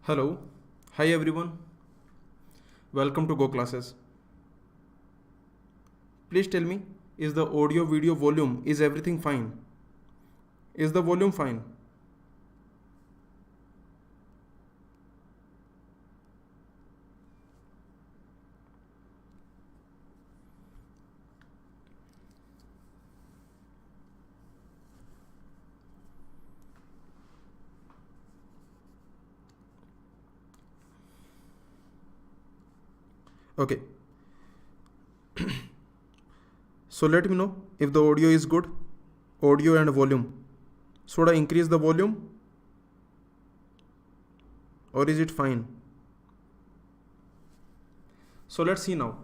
Hello, hi everyone, welcome to GoClasses. Please tell me, is the audio video volume, is everything fine? Is the volume fine? Okay. So let me know if the audio is good, audio and volume. Should I increase the volume or is it fine? So let's see now.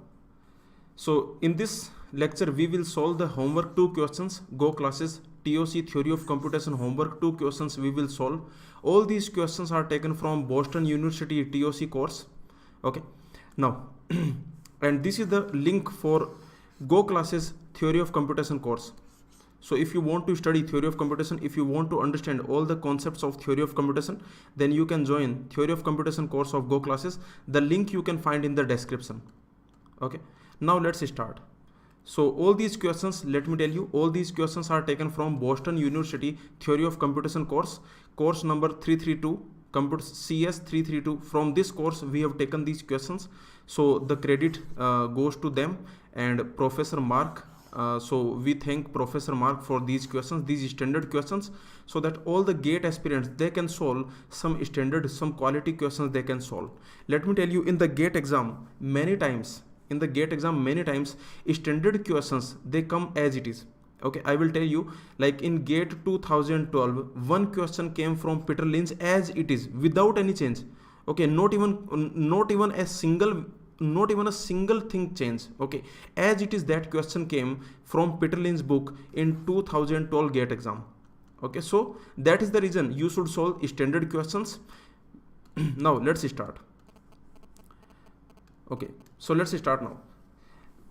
So in this lecture we will solve the homework 2 questions, GoClasses TOC Theory of Computation homework 2 questions we will solve. All these questions are taken from Boston University TOC course. Okay. Now and this is the link for GoClasses Theory of Computation course. So if you want to study Theory of Computation, if you want to understand all the concepts of Theory of Computation, then you can join Theory of Computation course of GoClasses. The link you can find in the description. Okay. Now let's start. So all these questions, let me tell you, all these questions are taken from Boston University Theory of Computation course number 332. CS 332. From this course we have taken these questions, so the credit goes to them and Professor Mark. So we thank Professor Mark for these questions, these standard questions, so that all the GATE aspirants, they can solve some standard, some quality questions they can solve. Let me tell you, in the GATE exam many times, standard questions, they come as it is. Okay, I will tell you, like in GATE 2012, one question came from Peter Lynch as it is, without any change. Okay, not even a single thing change. Okay, as it is, that question came from Peter Lynch's book in 2012 GATE exam. Okay, so that is the reason you should solve standard questions. Now let's start. Okay, so let's start now.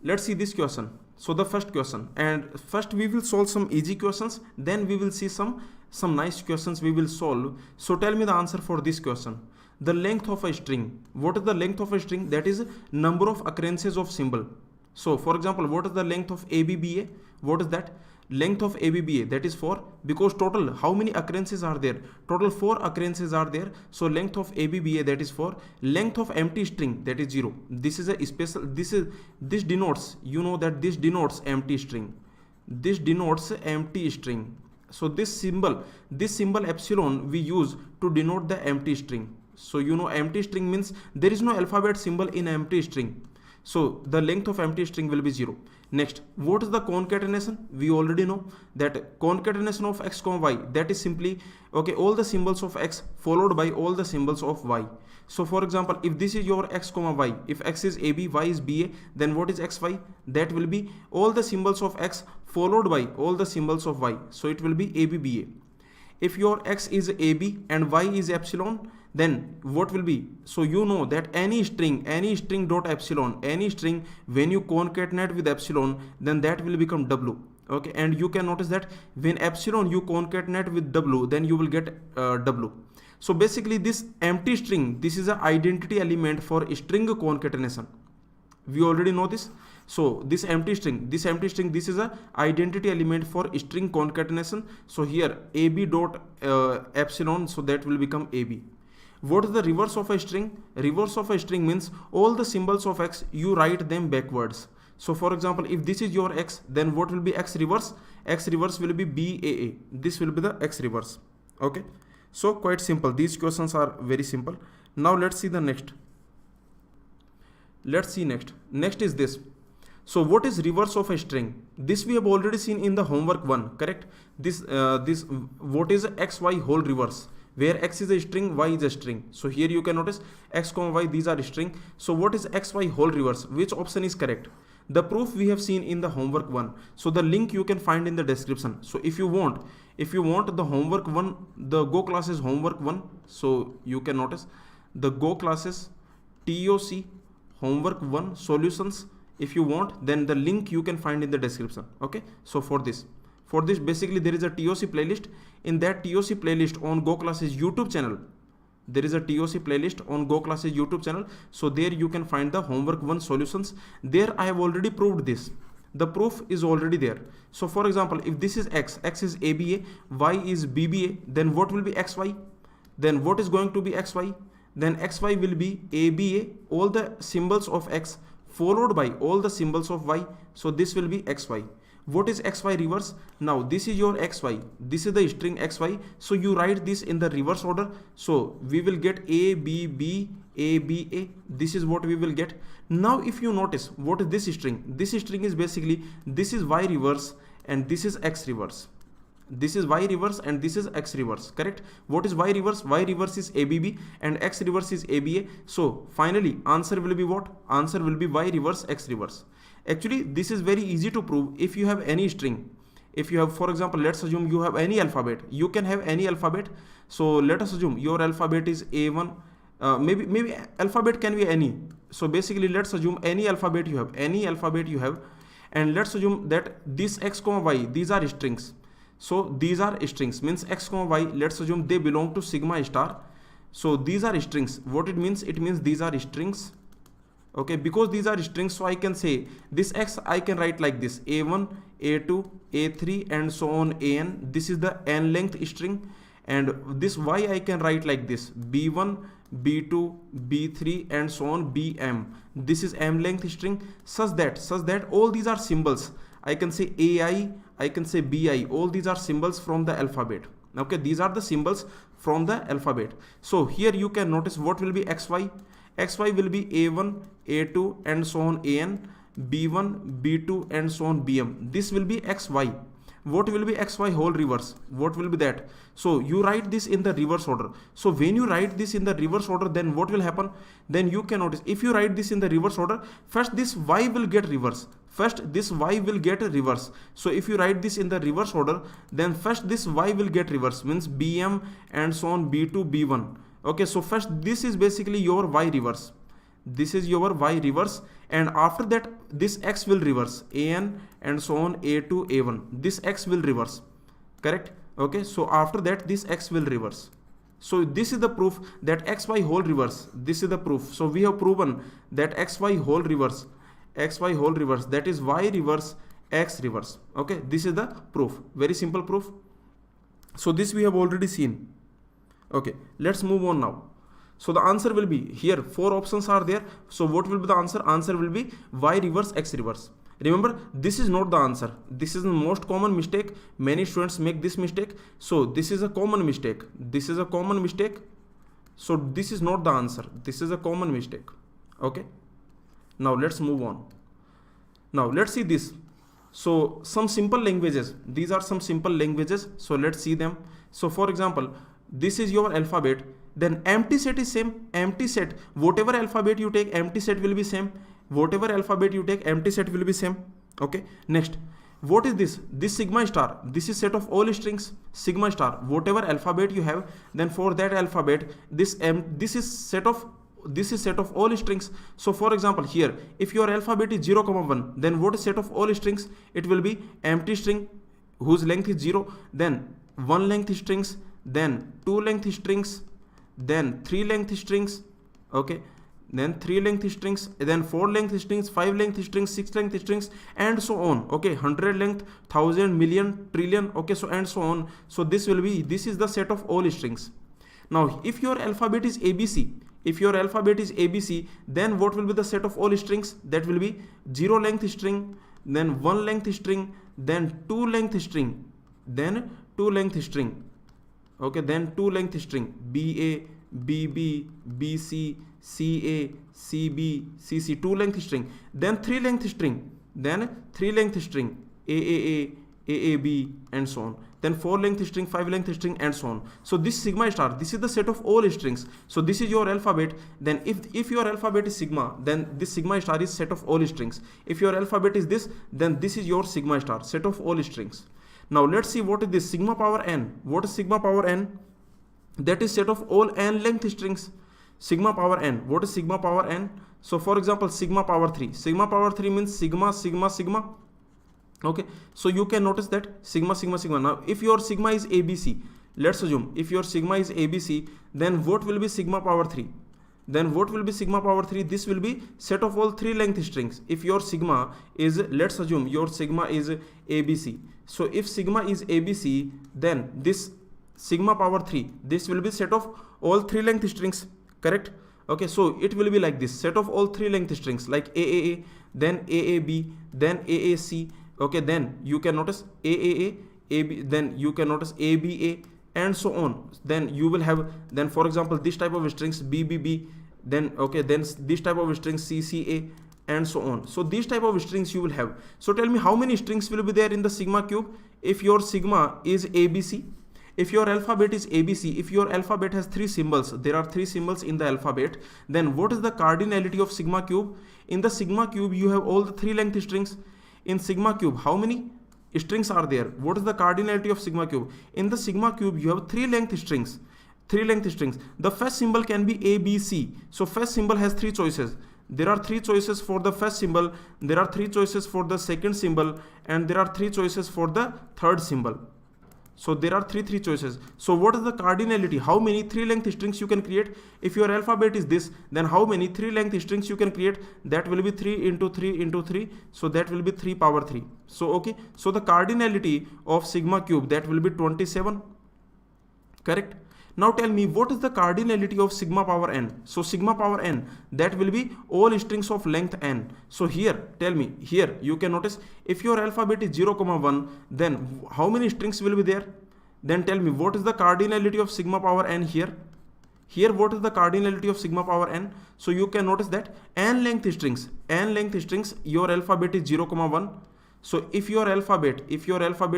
Let's see this question. So the first question, and first we will solve some easy questions, then we will see some nice questions we will solve. So tell me the answer for this question. The length of a string. What is the length of a string? That is number of occurrences of symbol. So for example, what is the length of ABBA? What is that? Length of ABBA, that is 4, because total how many occurrences are there? Total 4 occurrences are there. So length of ABBA, that is 4. Length of empty string, that is 0. This is a special, this denotes, you know that this denotes empty string. This denotes empty string. So this symbol epsilon we use to denote the empty string. So you know empty string means there is no alphabet symbol in empty string. So the length of empty string will be 0. Next, what is the concatenation? We already know that concatenation of x, y, that is simply, okay, all the symbols of x followed by all the symbols of y. So for example, if this is your x, y, if x is AB, y is BA, then what is xy? That will be all the symbols of x followed by all the symbols of y. So it will be ABBA. If your x is AB and y is epsilon, then what will be? So you know that any string dot epsilon, any string, when you concatenate with epsilon, then that will become W. Okay, and you can notice that when epsilon you concatenate with W, then you will get W. So basically this empty string, this is an identity element for string concatenation. We already know this. So this empty string, this is a identity element for string concatenation. So here AB dot epsilon, so that will become AB. What is the reverse of a string? Reverse of a string means all the symbols of x, you write them backwards. So for example, if this is your x, then what will be x reverse? X reverse will be BAA. This will be the x reverse. Okay. So quite simple. These questions are very simple. Now let's see the next. Let's see next. Next is this. So what is reverse of a string? This we have already seen in the homework 1, correct? This what is xy whole reverse? Where x is a string, y is a string. So here you can notice x, y, these are string. So what is xy whole reverse? Which option is correct? The proof we have seen in the homework 1. So the link you can find in the description. So if you want the homework 1, the GoClasses homework 1, so you can notice the GoClasses TOC homework 1 solutions. If you want, then the link you can find in the description. Okay, so for this basically there is a TOC playlist. In that TOC playlist on GoClasses YouTube channel, There is a TOC playlist on GoClasses YouTube channel. So there you can find the homework 1 solutions. There I have already proved this. The proof is already there. So for example, if this is x is ABA, y is BBA, then what will be xy? Then what is going to be xy? Then xy will be ABA, all the symbols of x followed by all the symbols of y. So this will be xy. What is xy reverse? Now this is your xy, this is the string xy, so you write this in the reverse order. So we will get ABB, ABA, this is what we will get. Now if you notice, what is this string? This string is basically, this is y reverse and this is x reverse. This is y reverse and this is x reverse, correct? What is y reverse? Y reverse is ABB and x reverse is ABA. So finally answer will be what? Answer will be y reverse, x reverse. Actually this is very easy to prove. If you have any string, if you have, for example, let's assume you have any alphabet, you can have any alphabet. So let us assume your alphabet is A1, maybe alphabet can be any. So basically let's assume any alphabet you have, and let's assume that this x comma y, these are strings. So these are strings, means x comma y, let's assume they belong to sigma star. So these are strings. What it means? It means these are strings. Okay, because these are strings, so I can say this x I can write like this: A1, A2, A3 and so on an. This is the n length string. And this y I can write like this: B1, B2, B3 and so on bm. This is m length string, such that all these are symbols. I can say AI, I can say BI, all these are symbols from the alphabet. Okay, these are the symbols from the alphabet. So here you can notice what will be xy. Xy will be A1, A2 and so on an, B1, B2 and so on bm. This will be xy. What will be xy whole reverse? What will be that? So you write this in the reverse order. So when you write this in the reverse order, then what will happen? Then you can notice, if you write this in the reverse order, first this y will get reverse. First this y will get reverse. So if you write this in the reverse order, then first this y will get reverse, means bm and so on B2, B1. Okay, so first this is basically your y reverse. This is your y reverse, and after that this x will reverse, an and so on, A2, A1. This x will reverse, correct? Okay, so after that this x will reverse. So this is the proof that xy whole reverse. This is the proof. So we have proven that xy whole reverse, that is y reverse, x reverse. Okay, this is the proof. Very simple proof. So this we have already seen. Okay, let's move on now. So the answer will be here, 4 options are there. So what will be the answer? Answer will be y reverse, x reverse. Remember, this is not the answer. This is the most common mistake. Many students make this mistake. So this is a common mistake. This is a common mistake. So this is not the answer. This is a common mistake. Okay. Now let's move on. Now let's see this. So some simple languages. These are some simple languages. So let's see them. So for example, this is your alphabet. Then empty set is same. Empty set, whatever alphabet you take, empty set will be same. Whatever alphabet you take, empty set will be same. Okay. Next, what is this? This sigma star. This is set of all strings. Sigma star. Whatever alphabet you have, then for that alphabet, this is set of all strings. So for example, here, if your alphabet is 0, 1, then what is set of all strings? It will be empty string whose length is 0, then 1 length strings, then 2 length strings, then 3 length strings. Okay, then 3 length strings, then 4 length strings, 5 length strings, 6 length strings and so on. Okay, 100 length, 1000, million, trillion. Okay, so and so on. So this is the set of all strings. Now if your alphabet is ABC, then what will be the set of all strings? That will be 0 length string, then 1 length string, then 2 length string, then 2 length string. Okay, then 2 length string, BA, BB, BC, CA, CB, CC, 2 length string, then 3 length string, AAA, AAB and so on, then 4 length string, 5 length string and so on. So this sigma star, this is the set of all strings. So this is your alphabet. Then if your alphabet is sigma, then this sigma star is set of all strings. If your alphabet is this, then this is your sigma star, set of all strings. Now let's see what is this sigma power n. What is sigma power n? That is set of all n length strings. Sigma power n. What is sigma power n? So for example, sigma power 3. Sigma power 3 means sigma, sigma, sigma. Okay, so you can notice that sigma, sigma, sigma. Now if your sigma is ABC, let's assume if your sigma is ABC, then what will be sigma power 3? Then what will be sigma power 3? This will be set of all 3 length strings. If your sigma is, let's assume your sigma is ABC. So if sigma is ABC, then this sigma power 3, this will be set of all 3 length strings, correct? Okay, so it will be like this, set of all 3 length strings like AAA, then AAB, then AAC. Okay, then you can notice AAA, AB, then you can notice ABA, and so on. Then you will have, then for example, this type of strings BBB, then okay, then this type of strings CCA, and so on. So these type of strings you will have. So tell me how many strings will be there in the sigma cube if your sigma is ABC. If your alphabet is ABC, if your alphabet has 3 symbols, there are 3 symbols in the alphabet, then what is the cardinality of sigma cube? In the sigma cube you have all the 3 length strings. In sigma cube, how many strings are there? What is the cardinality of sigma cube? In the sigma cube you have 3 length strings. 3 length strings. The first symbol can be ABC. So first symbol has 3 choices. There are 3 choices for the first symbol, there are 3 choices for the second symbol, and there are 3 choices for the third symbol. So there are 3 choices. So what is the cardinality? How many 3 length strings you can create? If your alphabet is this, then how many 3 length strings you can create? That will be 3 into 3 into 3. So that will be 3 power 3. So okay. So the cardinality of sigma cube, that will be 27. Correct? Now tell me, what is the cardinality of sigma power n? So sigma power n, that will be all strings of length n. So here, tell me, here you can notice if your alphabet is 0, 1, then how many strings will be there? Then tell me, what is the cardinality of sigma power n here? Here, what is the cardinality of sigma power n? So you can notice that n length strings, your alphabet is 0, 1. So if your alphabet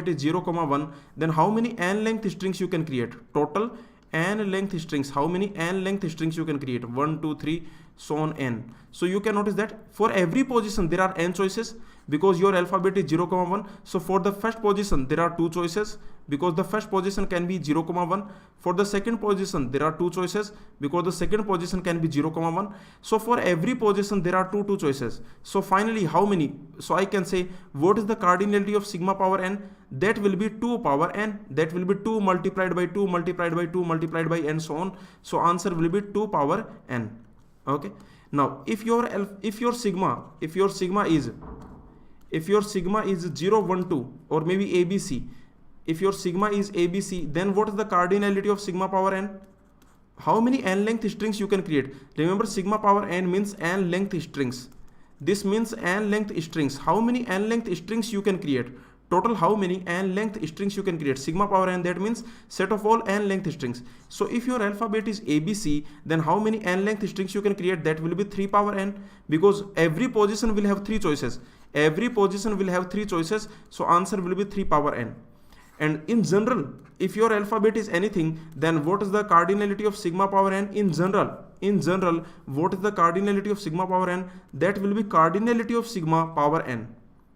is 0, 1, then how many n length strings you can create? Total n length strings. How many n length strings you can create? 1, 2, 3, so on n. So you can notice that for every position there are n choices because your alphabet is 0, 1. So for the first position there are 2 choices because the first position can be 0, 1. For the second position there are 2 choices because the second position can be 0, 1. So for every position there are 2 choices. So finally how many? So I can say what is the cardinality of sigma power n? That will be 2 power n. That will be 2 multiplied by 2 multiplied by 2 multiplied by n, so on. So answer will be 2 power n. Okay. Now if your sigma is 0, 1, 2 or maybe ABC, if your sigma is ABC, then what is the cardinality of sigma power n? How many n length strings you can create? Remember, sigma power n means n length strings. This means n length strings. How many n length strings you can create? Total how many n length strings you can create? Sigma power n, that means set of all n length strings. So if your alphabet is ABC, then how many n length strings you can create? That will be 3 power n because every position will have 3 choices. Every position will have 3 choices. So answer will be 3 power n. And in general, if your alphabet is anything, then what is the cardinality of sigma power n? In general, what is the cardinality of sigma power n? That will be cardinality of sigma power n.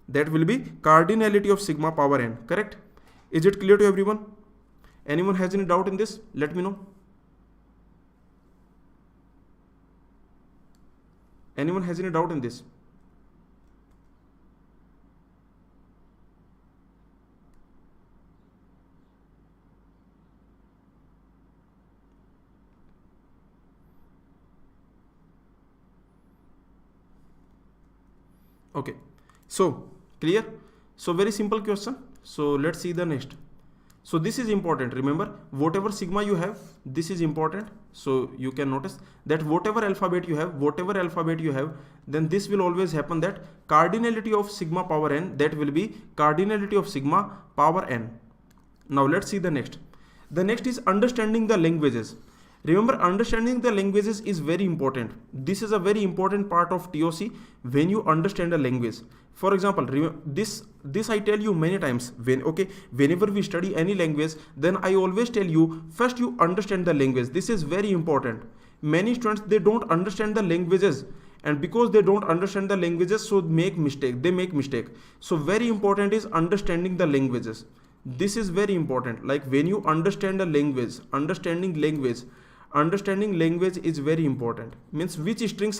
That will be cardinality of sigma power n. Correct? Is it clear to everyone? Anyone has any doubt in this? Let me know. Anyone has any doubt in this? Okay, so clear? So very simple question. So let's see the next. So this is important. Remember, whatever sigma you have, this is important. So you can notice that whatever alphabet you have, then this will always happen, that cardinality of sigma power n, that will be cardinality of sigma power n. Now let's see the next. The next is understanding the languages. Remember, understanding the languages is very important. This is a very important part of TOC when you understand a language. For example, this I tell you many times. Whenever we study any language, then I always tell you first you understand the language. This is very important. Many students, they don't understand the languages, and because they don't understand the languages, so they make mistake. So very important is understanding the languages. This is very important. Like when you understand a language, understanding language is very important. Means which strings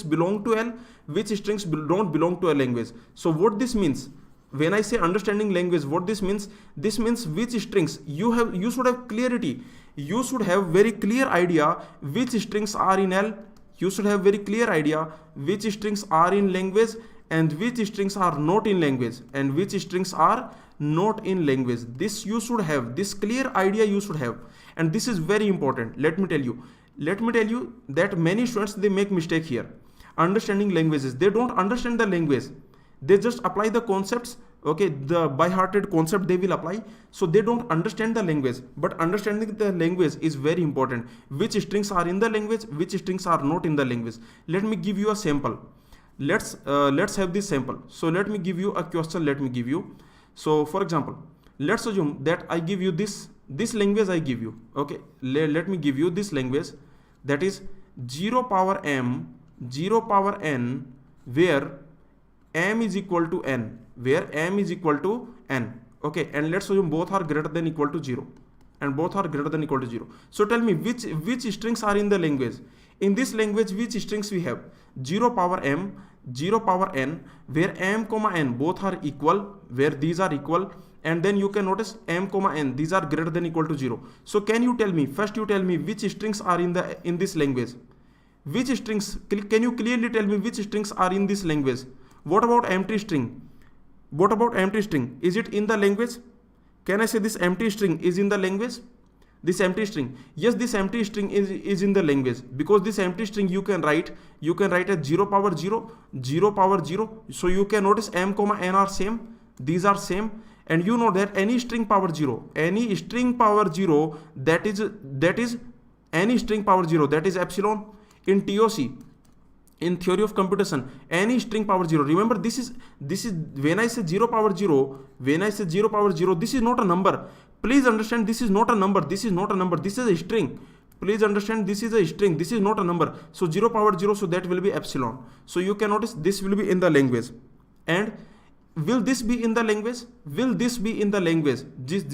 belong to L, which strings don't belong to a language. So what this means? when I say understanding language, what this means? This means which strings you should have clarity. You should have very clear idea which strings are in L. You should have very clear idea which strings are in language and which strings are not in language and which strings are not in language. This you should have, this clear idea you should have, and this is very important. Let me tell you that many students, they make mistake here. Understanding languages, they don't understand the language, they just apply the concepts. Okay, the by-hearted concept they will apply, so they don't understand the language. But understanding the language is very important. Which strings are in the language, which strings are not in the language. Let me give you a sample. Let's have this sample. So let me give you a question. Let me give you. So for example, let's assume that I give you this language. I give you. Okay, let me give you this language, that is 0 power m 0 power n, where m is equal to n, where m is equal to n. Okay, and let's assume both are greater than equal to 0, and both are greater than equal to 0. So tell me which strings are in the language. In this language, which strings we have? 0 power m 0 power n, where m comma n both are equal, where these are equal, and then you can notice m comma n, these are greater than equal to 0. So can you tell me, first you tell me which strings are in this language. Which strings, can you clearly tell me which strings are in this language? What about empty string? What about empty string? Is it in the language? Can I say this empty string is in the language? This empty string, yes, this empty string is in the language, because this empty string you can write as 0 power 0, 0 power 0. So you can notice m comma n are same, these are same, and you know that any string power 0, any string power 0, that is any string power 0, that is epsilon. In TOC, in theory of computation, any string power 0, remember this is when I say 0 power 0, when I say 0 power 0, this is not a number. Please understand, this is not a number, this is not a number, this is a string. Please understand, this is a string, this is not a number. So 0 power 0, so that will be epsilon. So you can notice this will be in the language. And will this be in the language? Will this be in the language? This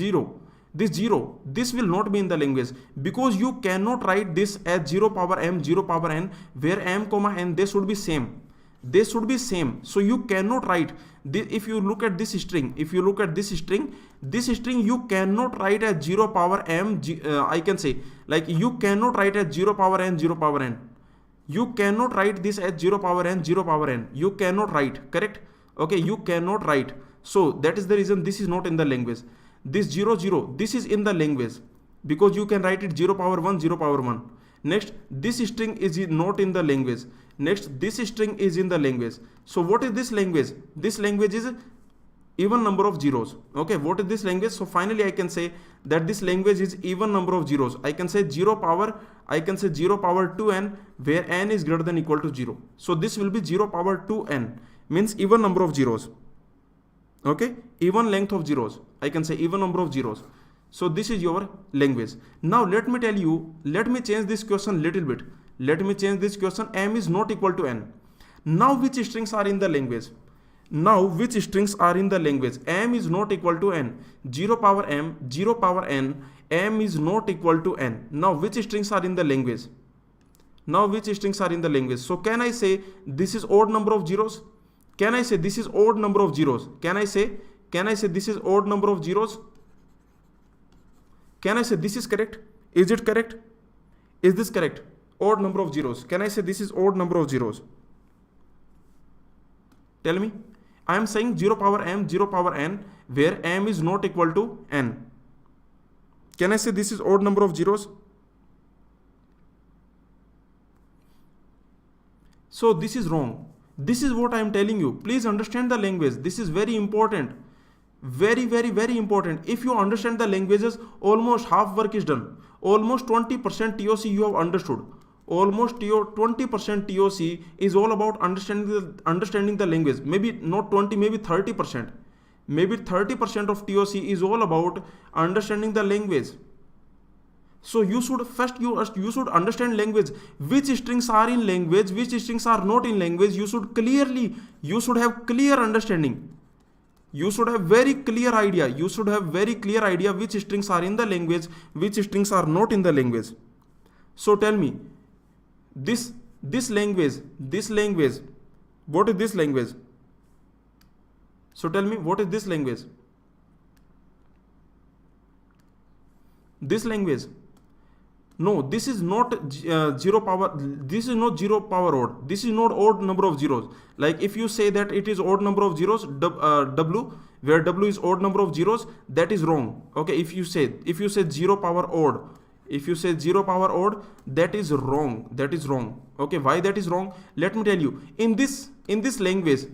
0, this will not be in the language, because you cannot write this as 0 power m 0 power n, where m comma n, they should be same. They should be same. So you cannot write this. If you look at this string, this string you cannot write as 0 power m, I can say, like, you cannot write as 0 power n 0 power n. You cannot write this as 0 power n 0 power n. You cannot write, correct? Okay, you cannot write. So that is the reason this is not in the language. This 0 0, this is in the language, because you can write it 0 power 1 0 power 1. Next, this string is not in the language. Next, this string is in the language. So what is this language? This language is even number of zeros. Okay, what is this language? So finally I can say that this language is even number of zeros. I can say 0 power 2n, where n is greater than equal to 0. So this will be 0 power 2n, means even number of zeros. Okay, even length of zeros. I can say even number of zeros. So this is your language. Now let me tell you, let me change this question little bit. Let me change this question. M is not equal to n. Now which strings are in the language? Now which strings are in the language? M is not equal to n. 0 power m, 0 power n, m is not equal to n. Now which strings are in the language? Now which strings are in the language? So can I say this is odd number of zeros? Can I say this is odd number of zeros? Can I say this is odd number of zeros? Can I say this is correct? Is it correct? Is this correct? Odd number of zeros. Can I say this is odd number of zeros? Tell me. I am saying 0 power m, 0 power n, where m is not equal to n. Can I say this is odd number of zeros? So this is wrong. This is what I am telling you. Please understand the language. This is very important. Very, very, very important. If you understand the languages, almost half work is done. Almost 20% TOC you have understood. Almost 20% TOC is all about understanding the language. Maybe not 20, maybe 30%. Maybe 30% of TOC is all about understanding the language. So you should first you should understand language. Which strings are in language, which strings are not in language. You should have clear understanding. You should have very clear idea. You should have very clear idea which strings are in the language, which strings are not in the language. So tell me, this language, what is this language? So tell me, what is this language? This language? No, this is not zero power. This is not zero power odd. This is not odd number of zeros. Like if you say that it is odd number of zeros, W, where W is odd number of zeros, that is wrong. Okay, if you say zero power odd, if you say zero power odd, that is wrong. That is wrong. Okay, why that is wrong? Let me tell you. In this language,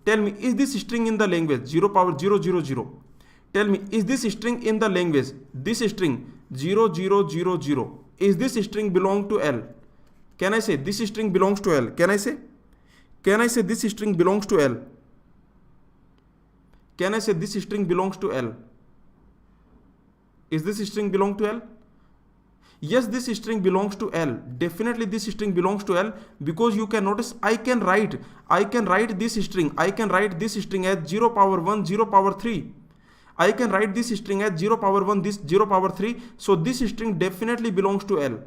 tell me, is this string in the language 0 power 0 0 0? Tell me, is this string in the language? This string 0 0 0 0. Is this string belong to L? Can I say this string belongs to L? Can I say this string belongs to L? Can I say this string belongs to L? Is this string belong to L? Yes, this string belongs to L. Definitely this string belongs to L, because you can notice I can write this string. I can write this string as 0 power 1, 0 power 3. I can write this string as 0 power 1, this 0 power 3. So this string definitely belongs to L.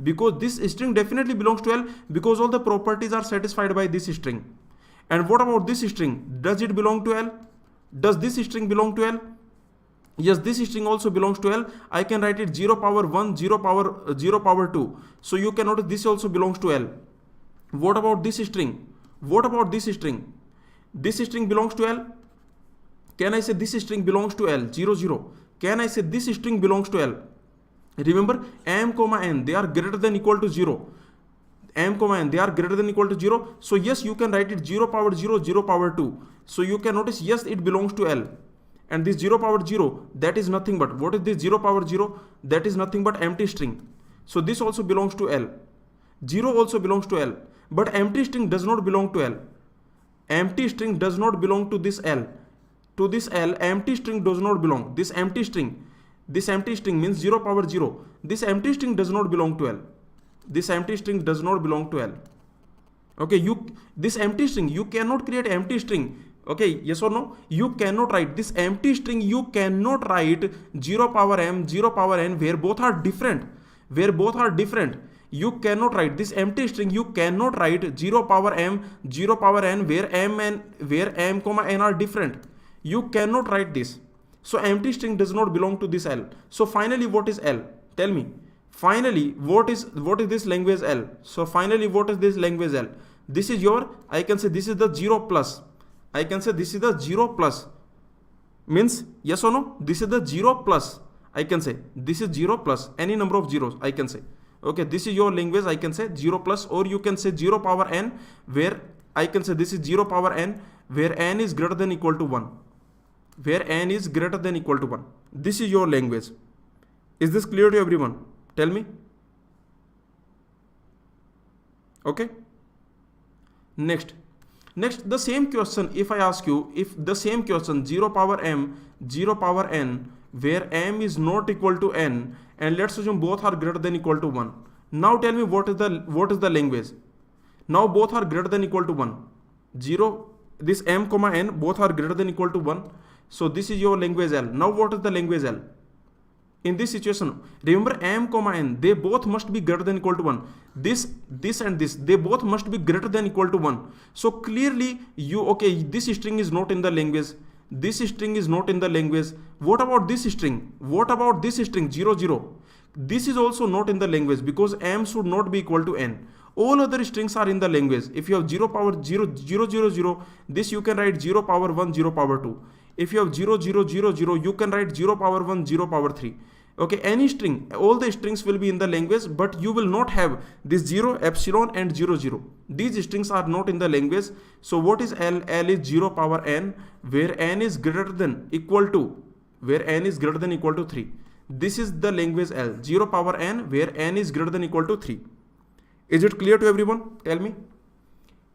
Because this string definitely belongs to L, because all the properties are satisfied by this string. And what about this string? Does it belong to L? Does this string belong to L? Yes, this string also belongs to L. I can write it 0 power 1, 0 power 2. So you can notice this also belongs to L. What about this string? What about this string? This string belongs to L. Can I say this string belongs to L? 0 0. Can I say this string belongs to L? Remember, m comma n, they are greater than equal to 0. M comma n, they are greater than equal to 0. So yes, you can write it 0 power 0, 0 power 2. So you can notice, yes, it belongs to L. And this 0 power 0, that is nothing but, what is this 0 power 0? That is nothing but empty string. So this also belongs to L. 0 also belongs to L. But empty string does not belong to L. Empty string does not belong to this L. To this L, empty string does not belong. This empty string means 0 power 0. This empty string does not belong to L. This empty string does not belong to L. Okay, this empty string, you cannot create empty string. Okay, yes or no? You cannot write this empty string. You cannot write 0 power m, 0 power n, where both are different. You cannot write this empty string. You cannot write 0 power m, 0 power n, where m comma n are different. You cannot write this. So empty string does not belong to this L. So finally, what is L? Tell me. Finally, what is this language L? So finally, what is this language L? This is your, I can say this is the 0 plus. I can say this is the 0 plus. Means yes or no? This is the 0 plus. I can say this is 0 plus any number of zeros. I can say, okay, this is your language. I can say 0 plus, or you can say 0 power n, where I can say this is 0 power n, where n is greater than equal to 1. Where n is greater than equal to 1. This is your language. Is this clear to everyone? Tell me. Okay. Next, the same question, if I ask you, if the same question 0 power m, 0 power n, where m is not equal to n, and let's assume both are greater than equal to 1. Now tell me, what is the language? Now both are greater than equal to 1. 0, this m comma n, both are greater than equal to 1. So this is your language L. Now what is the language L? In this situation, remember m comma n, they both must be greater than equal to 1. This and this, they both must be greater than equal to 1. So clearly this string is not in the language. This string is not in the language. What about this string? 0 0? This is also not in the language, because m should not be equal to n. All other strings are in the language. If you have 0 power 0 0 0 0, this you can write 0 power 1, 0 power 2. If you have 0 0 0 0, you can write 0 power 1, 0 power 3. Okay, any string, all the strings will be in the language, but you will not have this 0, epsilon and 0 0. These strings are not in the language. So what is L? L is 0 power n, where n is greater than equal to 3. This is the language L, 0 power n, where n is greater than equal to 3. Is it clear to everyone? Tell me.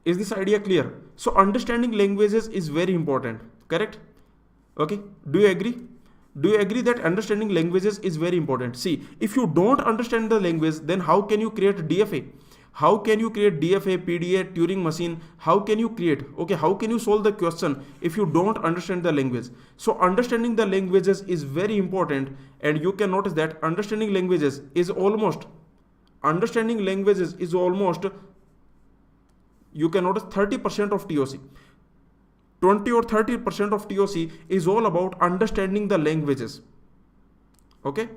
Is this idea clear? So understanding languages is very important, correct? Okay, do you agree? Do you agree that understanding languages is very important? See, if you don't understand the language, then how can you create DFA? How can you create DFA, PDA, Turing machine? How can you create? Okay, how can you solve the question if you don't understand the language? So understanding the languages is very important, and you can notice that understanding languages is almost, you can notice 30% of TOC. 20 or 30% of TOC is all about understanding the languages. Okay.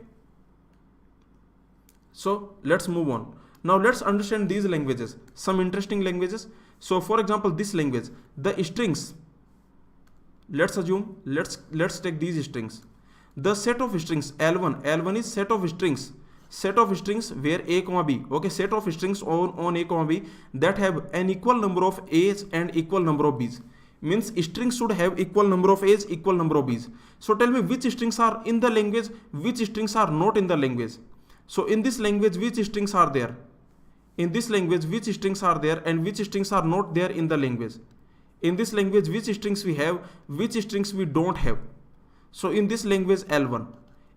So let's move on. Now let's understand these languages, some interesting languages. So for example, this language, the strings, let's assume, let's take these strings. The set of strings L1 is set of strings where a comma b, okay, set of strings on a comma b that have an equal number of a's and equal number of b's. Means strings should have equal number of a's, equal number of b's. So tell me which strings are in the language, which strings are not in the language. So in this language, which strings are there? In this language, which strings are there and which strings are not there in the language? In this language, which strings we have, which strings we don't have? So in this language L1,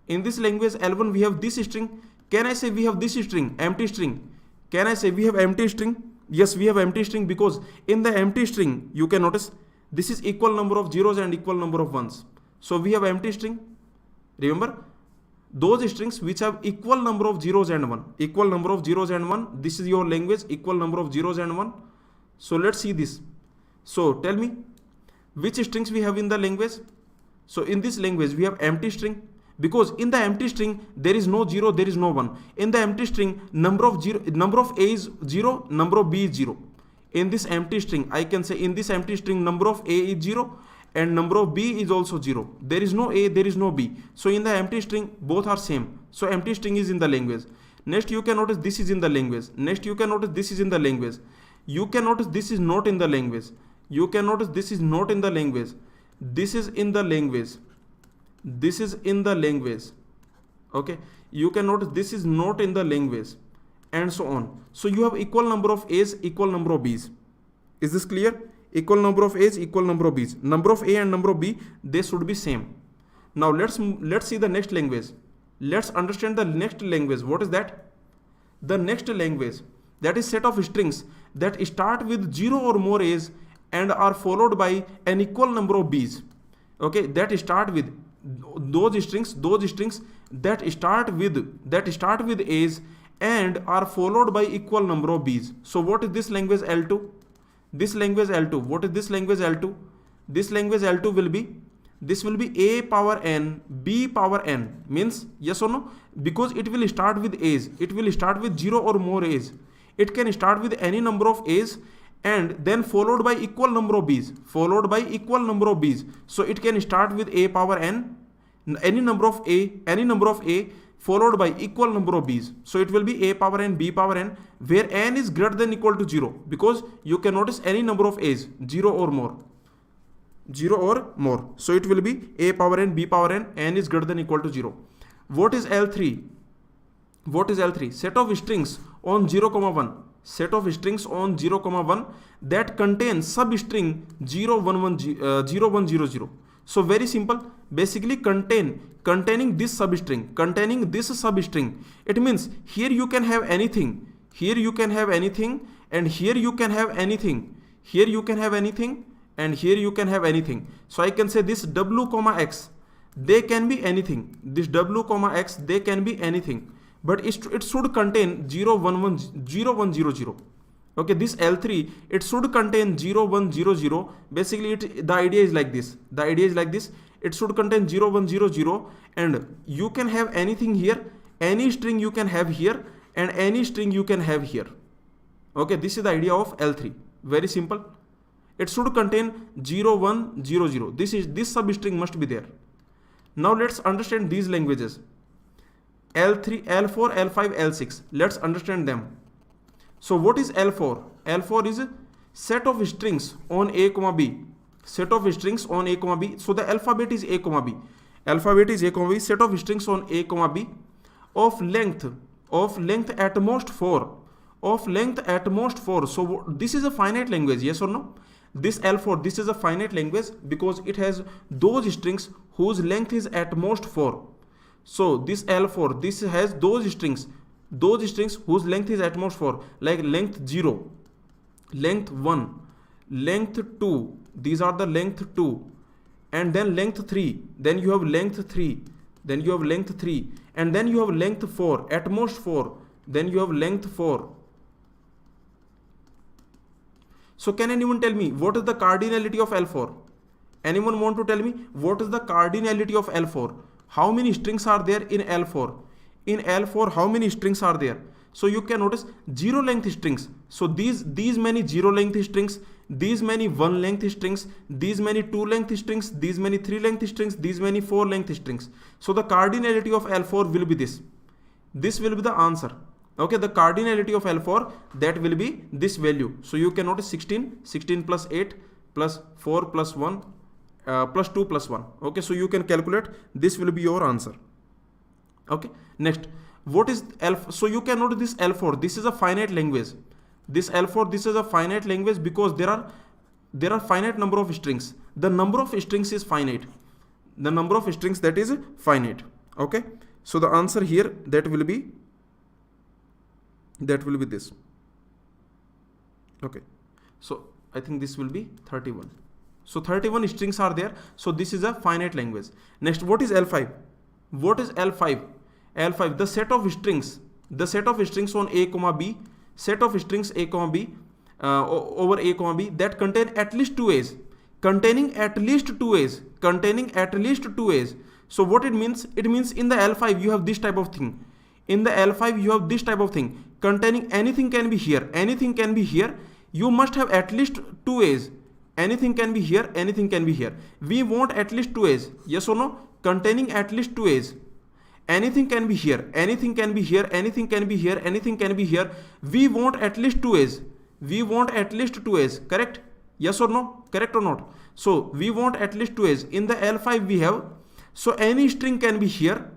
in this language L1 we have this string. Can I say we have this string, empty string? Can I say we have empty string? Yes, we have empty string, because in the empty string you can notice this is equal number of zeros and equal number of ones. So we have empty string. Remember, those strings which have equal number of zeros and 1, equal number of zeros and 1, this is your language, equal number of zeros and 1. So let's see this. So tell me which strings we have in the language. So in this language we have empty string, because in the empty string there is no 0, there is no 1. In the empty string number of a is 0, number of b is 0. In this empty string I can say, in this empty string number of a is 0 and number of b is also 0. There is no a, there is no b. So in the empty string both are same. So empty string is in the language. Next you can notice this is in the language. Next you can notice this is in the language. You can notice this is not in the language. You can notice this is not in the language. This is in the language. This is in the language. Okay. You can notice this is not in the language, and so on. So you have equal number of a's, equal number of b's. Is this clear? Equal number of a's, equal number of b's. Number of a and number of b, they should be same. Now let's see the next language. Let's understand the next language. What is that? The next language, that is set of strings that start with 0 or more a's and are followed by an equal number of b's. Okay, that start with those strings that start with a's and are followed by equal number of b's. So what is this language L2? This language L2. What is this language L2? This language L2 will be, this will be a power n, b power n. Means yes or no? Because it will start with a's. It will start with 0 or more a's. It can start with any number of a's and then followed by equal number of b's. Followed by equal number of b's. So it can start with a power n, any number of a followed by equal number of b's. So it will be a power n, b power n, where n is greater than equal to 0, because you can notice any number of a's, 0 or more. 0 or more. So it will be a power n, b power n is greater than equal to 0. What is L3? What is L3? Set of strings on 0, 1. Set of strings on 0, 1 that contain substring 0, 1, 1, 0, 1, 0, 0. So very simple. Basically containing this substring. It means here you can have anything. Here you can have anything, and here you can have anything. Here you can have anything, and here you can have anything. So I can say this w, x, they can be anything. This w, x, they can be anything. But it should contain 0, 1, 1, 0, 1, 0, 0. Okay, this L3, it should contain 0, 1, 0, 0. Basically, the idea is like this. The idea is like this. It should contain 0, 1, 0, 0. And you can have anything here. Any string you can have here. And any string you can have here. Okay, this is the idea of L3. Very simple. It should contain 0, 1, 0, 0. This substring must be there. Now let's understand these languages. L3, L4, L5, L6. Let's understand them. So what is L4? L4 is a set of strings on a comma b. Set of strings on a comma b. So the alphabet is a comma b. Alphabet is a comma b. Set of strings on a comma b of length at most 4. Of length at most 4. So this is a finite language, yes or no? This L4, this is a finite language because it has those strings whose length is at most 4. So this L4, this has those strings whose length is at most 4, like length 0, length 1, length 2, these are the length 2, and then length 3, then you have length 3, then you have length 3, and then you have length 4, at most 4, then you have length 4. So can anyone tell me what is the cardinality of L4? Anyone want to tell me what is the cardinality of L4? How many strings are there in L4? In L4, how many strings are there? So you can notice zero length strings. So these many zero length strings, these many one length strings, these many two length strings, these many three length strings, these many four length strings. So the cardinality of L4 will be this. This will be the answer. Okay, the cardinality of L4, that will be this value. So you can notice 16, 16 plus 8 plus 4 plus 1 plus 2 plus 1. Okay, so you can calculate, this will be your answer. Okay, next, what is L4? So you can notice this L4, this is a finite language. This L4, this is a finite language because there are finite number of strings. The number of strings is finite. The number of strings, that is finite. Okay, so the answer here, that will be this. Okay, so I think this will be 31. So 31 strings are there. So this is a finite language. Next, what is L5? What is L5? L5, the set of strings on A comma B, set of strings A comma B over A comma B that contain at least two A's, containing at least two A's. So what it means? It means in the L5 you have this type of thing. In the L5 you have this type of thing, containing anything can be here, anything can be here. You must have at least two A's. Anything can be here, anything can be here. We want at least two A's. Yes or no? Containing at least two A's. Anything can be here, anything can be here, anything can be here, anything can be here. We want at least two A's. We want at least two A's. Correct? Yes or no? Correct or not? So we want at least two A's. In the L5 we have, so any string can be here,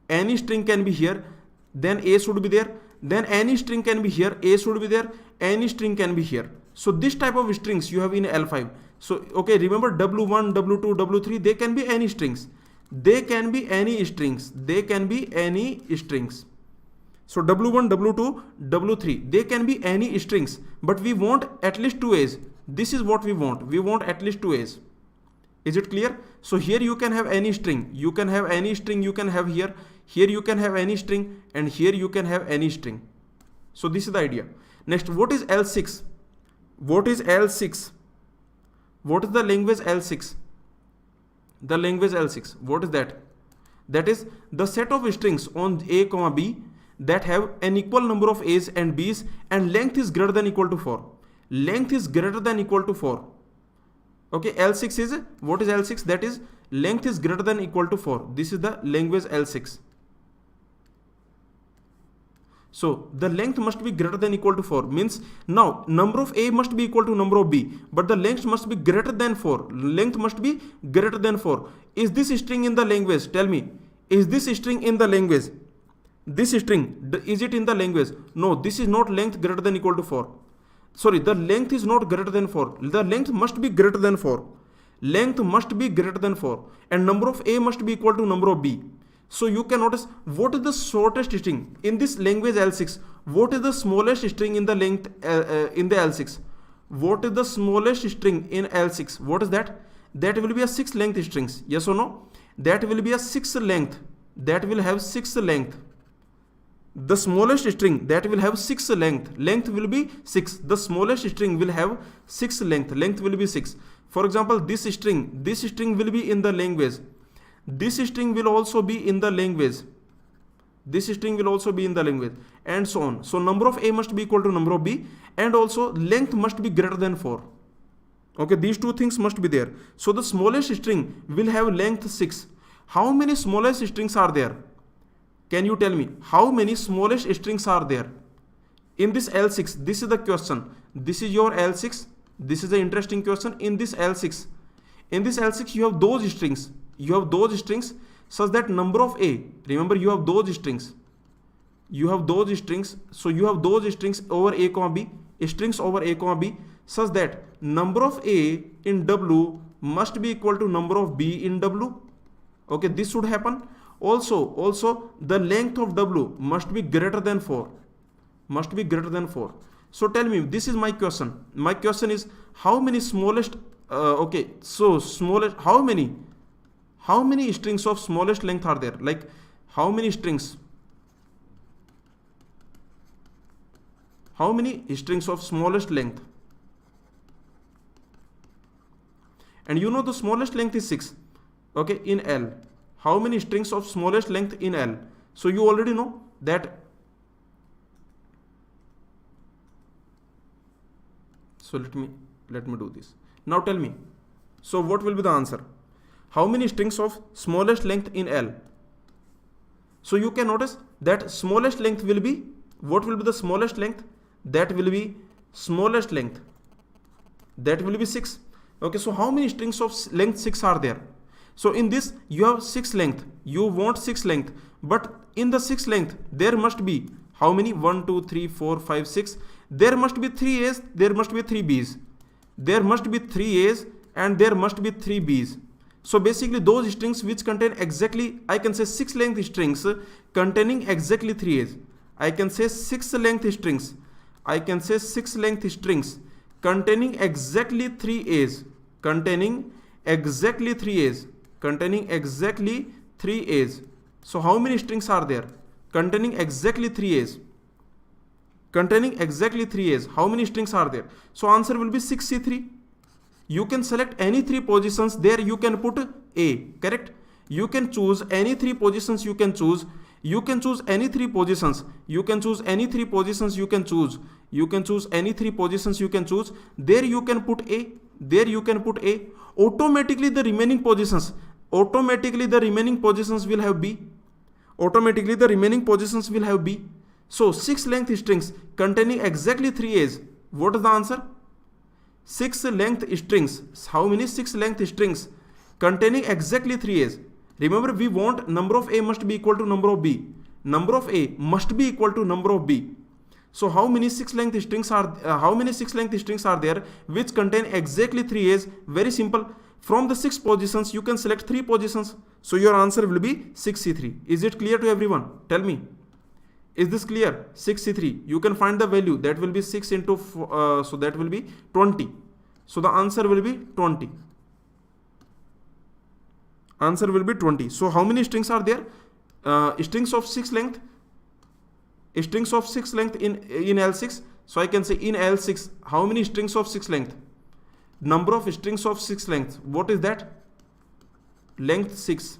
any string can be here, then A should be there. Then any string can be here, A should be there, any string can be here. So this type of strings you have in L5. So okay, remember W1, W2, W3, they can be any strings. They can be any strings. They can be any strings. So W1, W2, W3, they can be any strings. But we want at least two A's. This is what we want. We want at least two A's. Is it clear? So here you can have any string. You can have any string you can have here. Here you can have any string. And here you can have any string. So this is the idea. Next, what is L6? What is L6? What is the language L6? The language L6, what is that? That is the set of strings on A comma B that have an equal number of A's and B's and length is greater than equal to 4. Length is greater than equal to 4. Okay, L6 is, what is L6? That is length is greater than equal to 4. This is the language L6. So the length must be greater than equal to 4, means now number of A must be equal to number of B, but the length must be greater than 4. Length must be greater than 4. Is this string in the language? Tell me, is this string in the language? This string, is it in the language? No, this is not length greater than equal to 4. Sorry, the length is not greater than 4. The length must be greater than 4. Length must be greater than 4. And number of A must be equal to number of B. So you can notice what is the shortest string in this language L6. What is the smallest string in the length in the L6? What is the smallest string in L6? What is that? That will be a 6 length strings. Yes or no? That will be a 6 length. That will have 6 length. The smallest string that will have 6 length. Length will be 6. The smallest string will have 6 length. Length will be 6. For example, this string will be in the language. This string will also be in the language. This string will also be in the language, and so on. So number of A must be equal to number of B, and also length must be greater than 4. Okay, these two things must be there. So the smallest string will have length 6. How many smallest strings are there? Can you tell me how many smallest strings are there in this L6? This is the question. This is your L6. This is the interesting question. In this L6, you have those strings. You have those strings such that number of A, remember you have those strings. You have those strings. So you have those strings over A comma B, strings over A comma B, such that number of A in W must be equal to number of B in W. Okay, this should happen. Also the length of W must be greater than 4. Must be greater than 4. So tell me, this is my question. My question is how many smallest, how many strings of smallest length are there? Like how many strings? How many strings of smallest length? and you know the smallest length is 6, okay, in L. How many strings of smallest length in L? So you already know that. So let me do this. Now tell me, so what will be the answer? How many strings of smallest length in L? So you can notice that smallest length will be, what will be the smallest length? That will be smallest length. That will be 6. Okay, so how many strings of length 6 are there? So in this you have 6 length. You want 6 length, but in the 6 length there must be how many? 1, 2, 3, 4, 5, 6. There must be 3 A's, there must be 3 B's. There must be 3 A's and there must be 3 B's. So basically those strings which contain exactly, I can say 6 length strings containing exactly 3 A's. I can say 6 length strings. I can say 6 length strings containing exactly 3 A's. Containing exactly 3 A's. Containing exactly 3 A's. So how many strings are there? Containing exactly 3 A's. Containing exactly 3 A's. How many strings are there? So answer will be 6C3. You can select any 3 positions. There you can put A. Correct? You can choose any 3 positions. You can choose. You can choose any 3 positions. You can choose any 3 positions. You can choose. You can choose any 3 positions. You can choose. There you can put A. There you can put A. Automatically the remaining positions. Automatically the remaining positions will have B. Automatically the remaining positions will have B. So 6 length strings containing exactly 3 A's. What is the answer? 6 length strings. How many 6 length strings containing exactly 3 A's? Remember, we want number of A must be equal to number of B. Number of A must be equal to number of B. So how many 6 length strings are there which contain exactly 3 A's? Very simple. From the 6 positions you can select 3 positions. So your answer will be 6C3. Is it clear to everyone? Tell me. Is this clear? 6C3. You can find the value. That will be 6 into so that will be 20. So the answer will be 20. Answer will be 20. So how many strings are there? Strings of 6 length. Strings of 6 length in L6. So I can say in L6, how many strings of 6 length? Number of strings of 6 length. What is that? Length 6.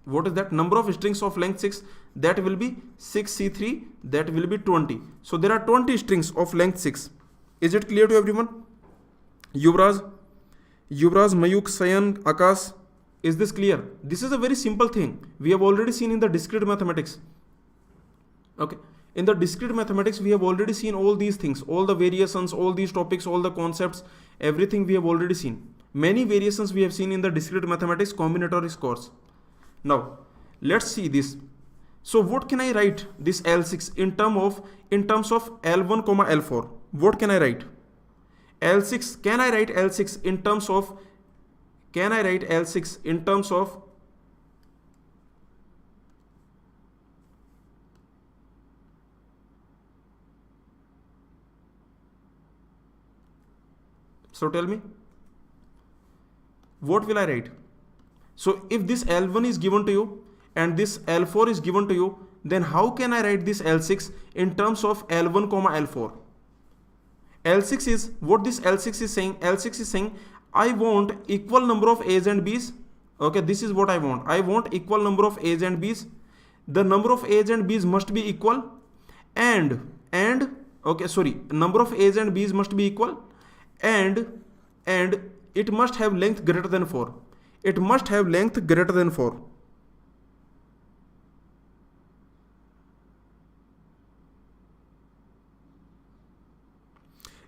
What is that? Number of strings of length 6. That will be 6C3. That will be 20. So there are 20 strings of length 6. Is it clear to everyone? Yuvraj, Mayuk, Sayan, Akash. Is this clear? This is a very simple thing. We have already seen in the discrete mathematics. Okay. In the discrete mathematics, we have already seen all these things, all the variations, all these topics, all the concepts, everything we have already seen. Many variations we have seen in the discrete mathematics combinatorics course. Now, let's see this. So what can I write this L6 in terms of L1, L4? What can I write? L6, can I write L6 in terms of, so tell me, what will I write? So if this L1 is given to you and this L4 is given to you, then how can I write this L6 in terms of L1, L4? L6 is, what this L6 is saying? L6 is saying, I want equal number of A's and B's. Okay, this is what I want. I want equal number of A's and B's. The number of A's and B's must be equal. Number of A's and B's must be equal. And it must have length greater than 4. It must have length greater than 4.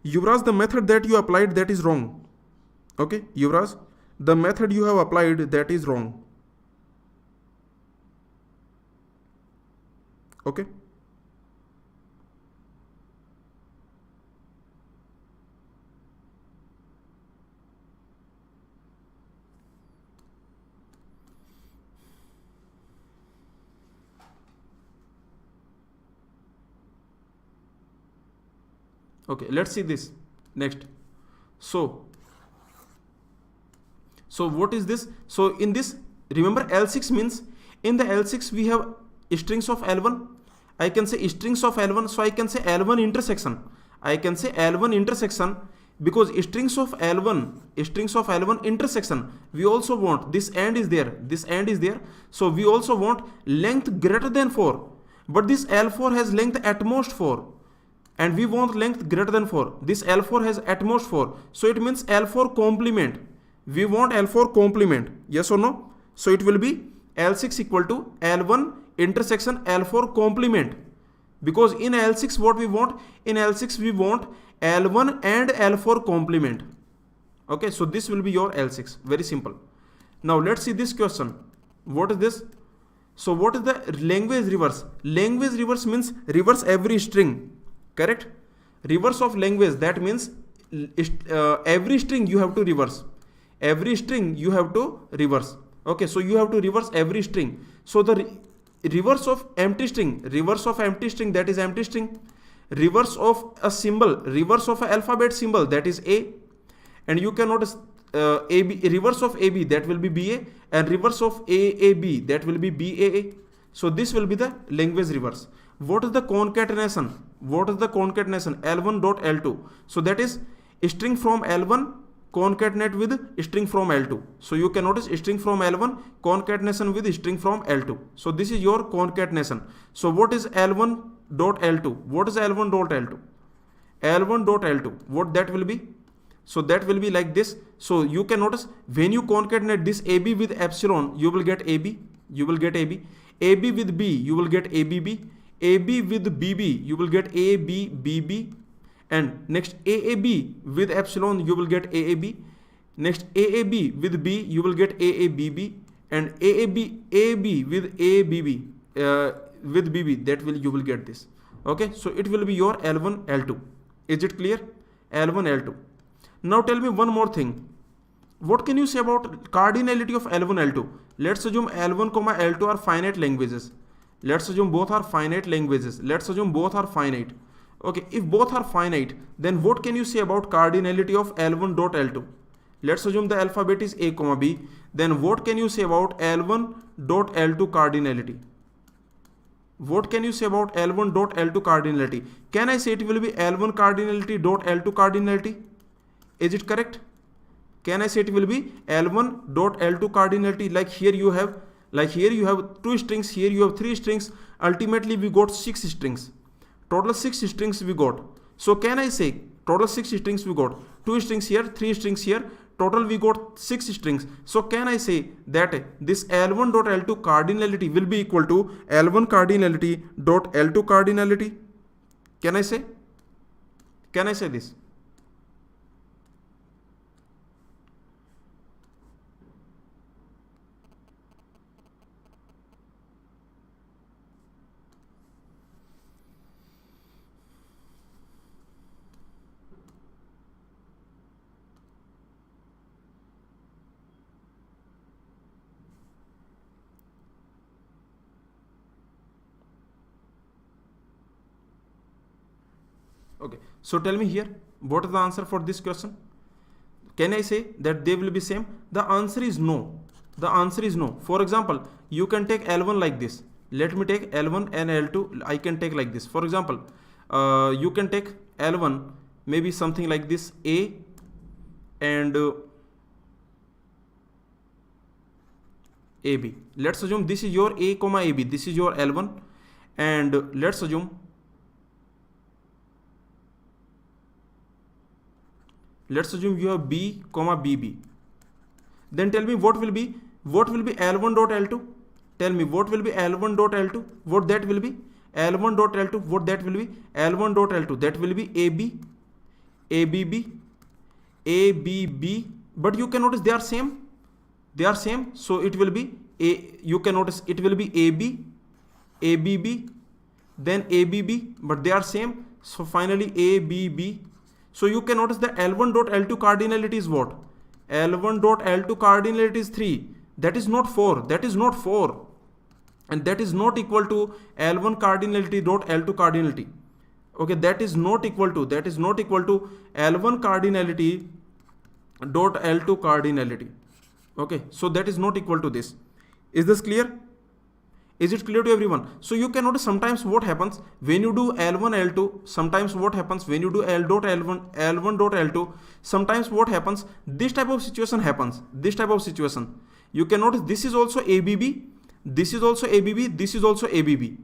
Yuvraj, the method that you applied, that is wrong. Okay, Yuvraj, the method you have applied, that is wrong. Okay. Okay, let's see this next. So what is this? So in this, remember L6 means, in the L6 we have strings of L1. I can say strings of L1. So I can say L1 intersection. I can say L1 intersection because strings of L1 intersection, we also want this and is there, so we also want length greater than 4, but this L4 has length at most 4 and we want length greater than 4. This L4 has at most 4, so it means L4 complement. We want L4 complement, yes or no? So it will be L6 equal to L1 intersection L4 complement, because in L6 what we want? In L6 we want L1 and L4 complement. Okay, so this will be your L6. Very simple. Now let's see this question. What is this? So what is the language reverse? Language reverse means reverse every string, correct? Reverse of language, that means every string you have to reverse. Every string you have to reverse. Okay, so you have to reverse every string. So the reverse of empty string, that is empty string. Reverse of a symbol, reverse of an alphabet symbol, that is A. And you can notice AB, reverse of AB, that will be BA, and reverse of AAB, that will be BAA. So this will be the language reverse. What is the concatenation? L1 dot L2. So that is string from L1 concatenate with string from L2. So you can notice string from L1 concatenation with string from L2. So this is your concatenation. So what is L1 dot L2? What is L1 dot L2? L1 dot L2, what that will be? So that will be like this. So you can notice when you concatenate this AB with epsilon, you will get AB, AB with B, you will get ABB, AB with BB, you will get ABBB, and next AAB with epsilon, you will get AAB, next AAB with B, you will get AABB, and AB with ABB with BB, that will you will get this. Okay, so it will be your L1 L2. Is it clear? L1 L2. Now tell me one more thing. What can you say about cardinality of L1 L2? Let's assume L1 L2 are finite languages. Let's assume both are finite languages. Okay, if both are finite, then what can you say about cardinality of L1 dot L2? Let's assume the alphabet is A, B. Then what can you say about L1 dot L2 cardinality? What can you say about L1 dot L2 cardinality? Can I say it will be L1 cardinality dot L2 cardinality? Is it correct? Can I say it will be L1 dot L2 cardinality? Like here you have 2 strings, here you have 3 strings. Ultimately we got 6 strings. Total 6 strings we got. So can I say total 6 strings we got? 2 strings here, 3 strings here. Total we got 6 strings. So can I say that this L1 dot L2 cardinality will be equal to L1 cardinality dot L2 cardinality? Can I say this? Okay, so tell me here, what is the answer for this question? Can I say that they will be same? The answer is no. For example, you can take L1 like this. Let me take L1 and L2. I can take like this. For example, you can take L1 maybe something like this, A and AB. Let's assume this is your A, AB. This is your L1, and let's assume you have B, BB. Then tell me what will be L1 dot L2? Tell me what will be L1 dot L2? What that will be? L1 dot L2. What that will be? L1 dot L2. That will be AB, ABB, ABB. But you can notice they are same. So it will be you can notice it will be AB, ABB, then ABB. But they are same. So finally ABB. So you can notice the L1 dot L2 cardinality is what? L1 dot L2 cardinality is 3. That is not 4. And that is not equal to L1 cardinality dot L2 cardinality. Okay, that is not equal to L1 cardinality dot L2 cardinality. Okay, so that is not equal to this. Is this clear? Is it clear to everyone? So you can notice sometimes what happens when you do L1, L2, sometimes what happens when you do L dot L1, L1 dot L2, sometimes what happens, this type of situation happens, this type of situation. You can notice this is also ABB, this is also ABB, this is also ABB,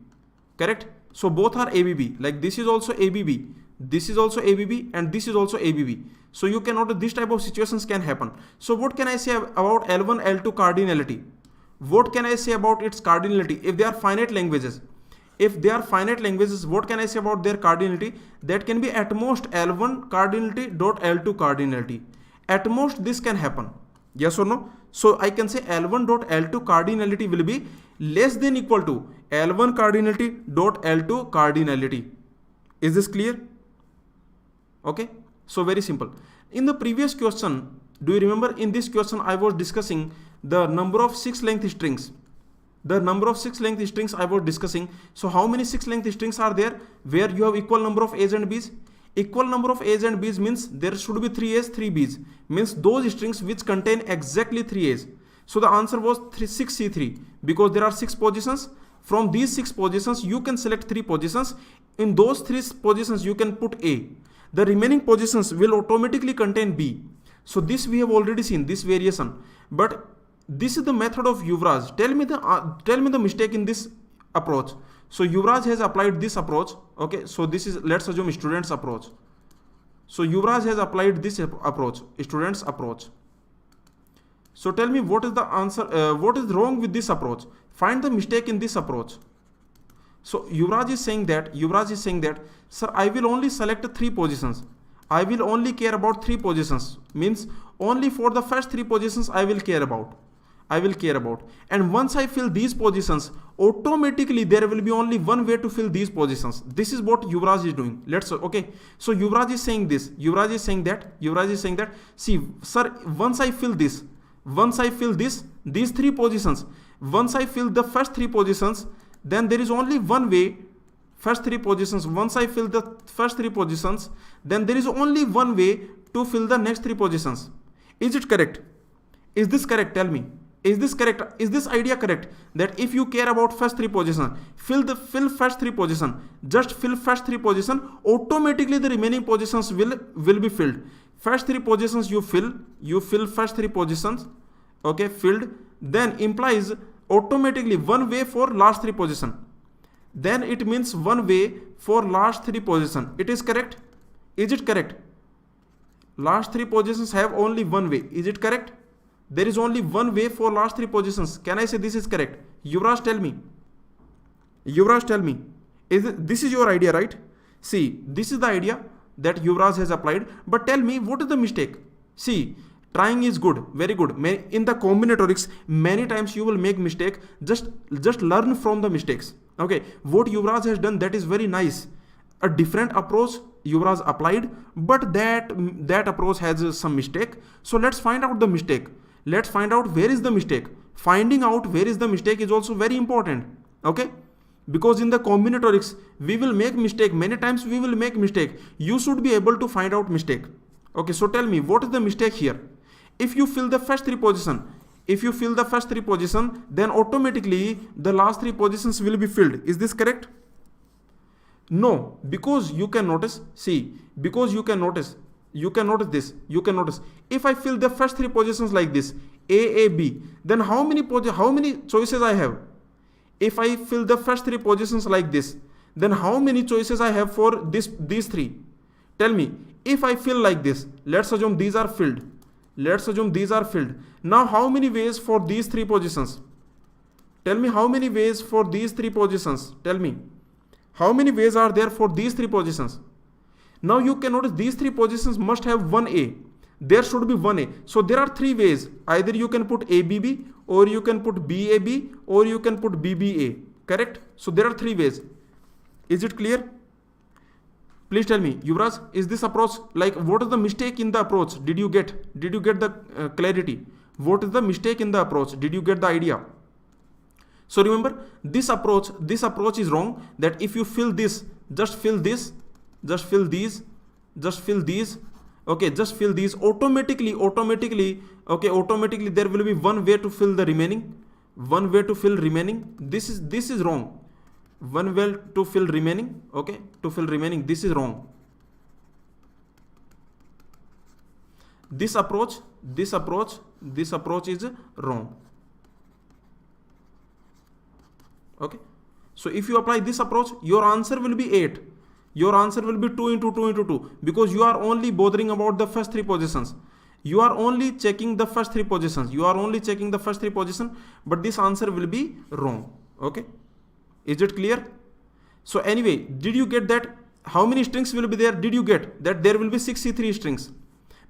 correct? So both are ABB, like this is also ABB, this is also ABB, and this is also ABB. So you can notice this type of situations can happen. So what can I say about L1, L2 cardinality? What can I say about its cardinality? If they are finite languages, what can I say about their cardinality? That can be at most L1 cardinality dot L2 cardinality. At most this can happen. Yes or no? So I can say L1 dot L2 cardinality will be less than equal to L1 cardinality dot L2 cardinality. Is this clear? Okay. So very simple. In the previous question, do you remember in this question I was discussing the number of 6 length strings. The number of 6 length strings I was discussing. So how many 6 length strings are there where you have equal number of A's and B's? Equal number of A's and B's means there should be 3 A's, 3 B's. Means those strings which contain exactly 3 A's. So the answer was 6C3 because there are 6 positions. From these 6 positions you can select 3 positions. In those 3 positions you can put A. The remaining positions will automatically contain B. So this we have already seen, this variation. But this is the method of Yuvraj. Tell me the mistake in this approach. So Yuvraj has applied this approach. Okay, so this is, let's assume, student's approach. So Yuvraj has applied this approach, student's approach. So tell me what is the answer, what is wrong with this approach? Find the mistake in this approach. So Yuvraj is saying that, sir, I will only select 3 positions. I will only care about 3 positions. Means only for the first 3 positions I will care about. And once I fill these positions, automatically there will be only one way to fill these positions. This is what Yuvraj is doing. Okay. So Yuvraj is saying this. Yuvraj is saying that, see, sir, once I fill these 3 positions, once I fill the first 3 positions, then there is only one way. Once I fill the first 3 positions, then there is only one way to fill the next 3 positions. Is it correct? Is this correct? Tell me. Is this correct? Is this idea correct? That if you care about first 3 positions, fill first 3 position, just fill first 3 position, automatically the remaining positions will be filled. First 3 positions you fill first 3 positions, okay, filled, then implies automatically one way for last 3 position. Then it means one way for last 3 position. It is correct? Is it correct? Last 3 positions have only one way. Is it correct? There is only one way for last 3 positions. Can I say this is correct? Yuvraj, tell me. This is your idea, right? See, this is the idea that Yuvraj has applied. But tell me, what is the mistake? See, trying is good, very good. In the combinatorics, many times you will make mistake. Just learn from the mistakes. Okay, what Yuvraj has done, that is very nice. A different approach Yuvraj applied, but that approach has some mistake. So let's find out the mistake. Let's find out where is the mistake. Finding out where is the mistake is also very important. Okay, because in the combinatorics we will make mistake. Many times we will make mistake. You should be able to find out mistake. Okay, so tell me what is the mistake here. If you fill the first 3 position, then automatically the last 3 positions will be filled. Is this correct? No, because you can notice, if I fill the first 3 positions like this, A, B, then how many choices I have? If I fill the first 3 positions like this, then how many choices I have for these 3? Tell me, if I fill like this, let's assume these are filled. Now how many ways for these 3 positions? Tell me how many ways for these 3 positions. Tell me. How many ways are there for these 3 positions? Now you can notice these 3 positions must have one A. There should be one A. So there are 3 ways. Either you can put ABB, or you can put BAB, or you can put BBA. Correct? So there are 3 ways. Is it clear? Please tell me, Yuvraj, is this approach, like, what is the mistake in the approach? Did you get the clarity? What is the mistake in the approach? Did you get the idea? So remember, this approach is wrong. That if you fill this, just fill these, okay, just fill these automatically, okay, automatically there will be one way to fill the remaining. one way to fill remaining. This is wrong. One way to fill remaining. Okay, to fill remaining. This is wrong. This approach is wrong. Okay, so if you apply this approach, your answer will be 8. Your answer will be 2 into 2 into 2, because you are only bothering about the first 3 positions. You are only checking the first 3 positions. But this answer will be wrong. Okay, is it clear? So anyway, did you get that? How many strings will be there? Did you get that there will be 63 strings?